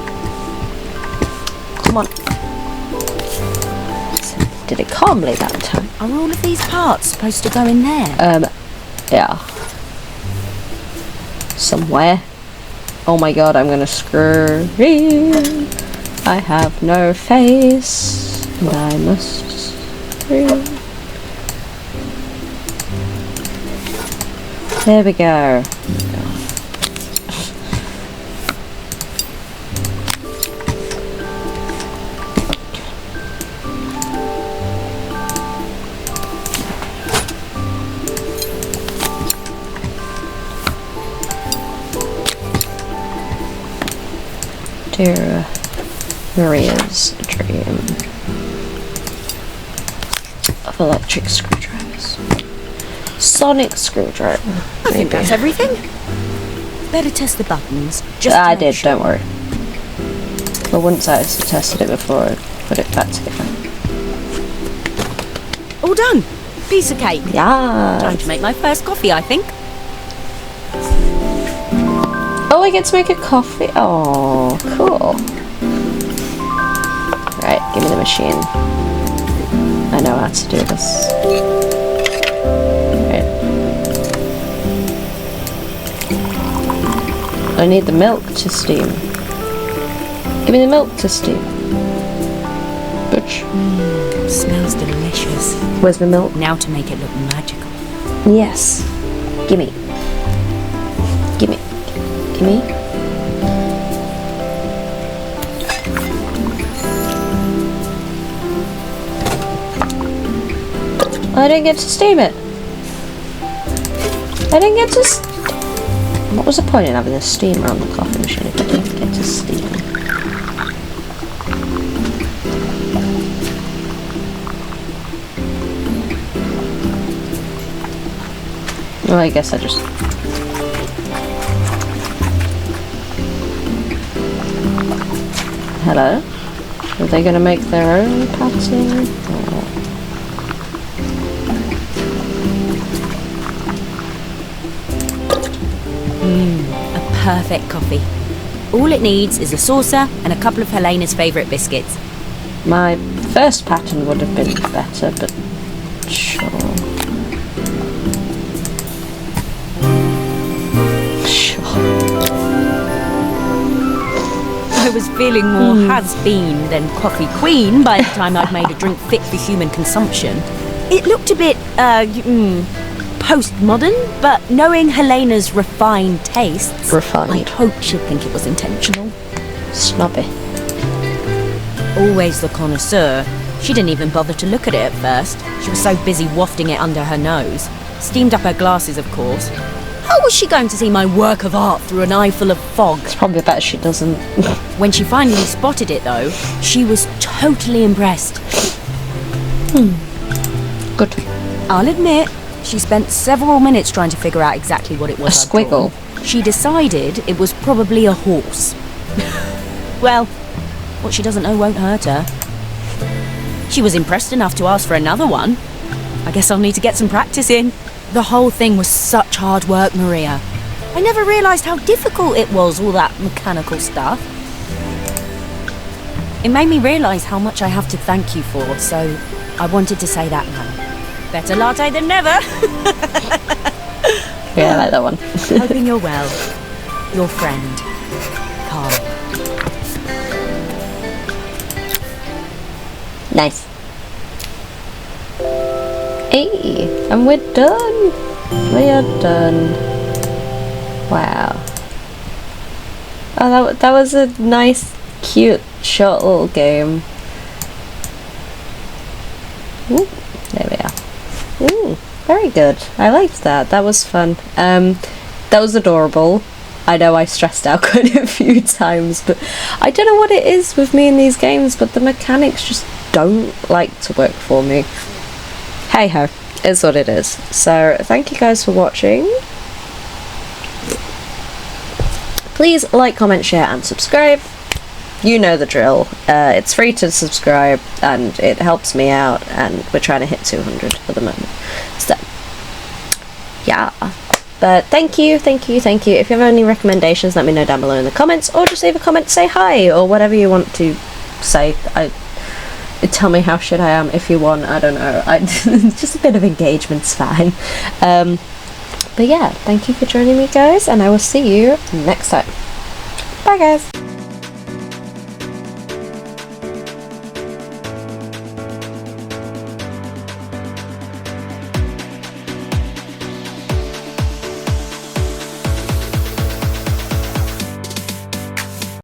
Come on. Did it calmly that time? Are all of these parts supposed to go in there? Yeah. Somewhere. Oh my god, I'm gonna scream. I have no face, and I must scream. There we go. Dear Maria's dream of electric screwdrivers. Sonic screwdriver. I think that's everything. Better test the buttons. Just I to make did, sure. don't worry. But once I tested it before I put it back together. All done. Piece of cake. Yeah. Time to make my first coffee, I think. Oh, I get to make a coffee. Oh, cool. Right, give me the machine. I know how to do this. Right. I need the milk to steam. Give me the milk to steam. Butch. Smells delicious. Where's my milk? Now to make it look magical. Yes. Gimme. Gimme. Gimme. I didn't get to steam it. I didn't get to. What was the point in having a steamer on the coffee machine if I didn't get to steam it? Well, I guess I just. Hello? Are they going to make their own pattern? Or... A perfect coffee. All it needs is a saucer and a couple of Helena's favourite biscuits. My first pattern would have been better, but sure. I was feeling more has-been than coffee queen by the time I'd made a drink fit for human consumption. It looked a bit, postmodern, but knowing Helena's refined tastes, Refined. I hope she'd think it was intentional. Snobby. Always the connoisseur. She didn't even bother to look at it at first. She was so busy wafting it under her nose. Steamed up her glasses, of course. How was she going to see my work of art through an eye full of fog? It's probably better she doesn't. When she finally spotted it, though, she was totally impressed. Good. I'll admit, she spent several minutes trying to figure out exactly what it was. A squiggle. I'd drawn. She decided it was probably a horse. Well, what she doesn't know won't hurt her. She was impressed enough to ask for another one. I guess I'll need to get some practice in. The whole thing was such hard work, Maria. I never realised how difficult it was, all that mechanical stuff. It made me realise how much I have to thank you for, so I wanted to say that now. Better latte than never. Yeah, I like that one. Hoping you're well. Your friend, Carl. Nice. Hey, and we're done. We are done. Wow. Oh, that was a nice, cute, short little game. Ooh, there we are. Ooh, very good. I liked that. That was fun. That was adorable. I know I stressed out quite a few times, but I don't know what it is with me in these games, but the mechanics just don't like to work for me. Hey ho, is what it is. So thank you guys for watching. Please like, comment, share and subscribe. You know the drill. It's free to subscribe and it helps me out, and we're trying to hit 200 at the moment. So yeah, but thank you. If you have any recommendations, let me know down below in the comments, or just leave a comment, say hi or whatever you want to say. Tell me how shit I am if you want. I don't know. Just a bit of engagement's fine. But yeah, thank you for joining me, guys, and I will see you next time. Bye, guys.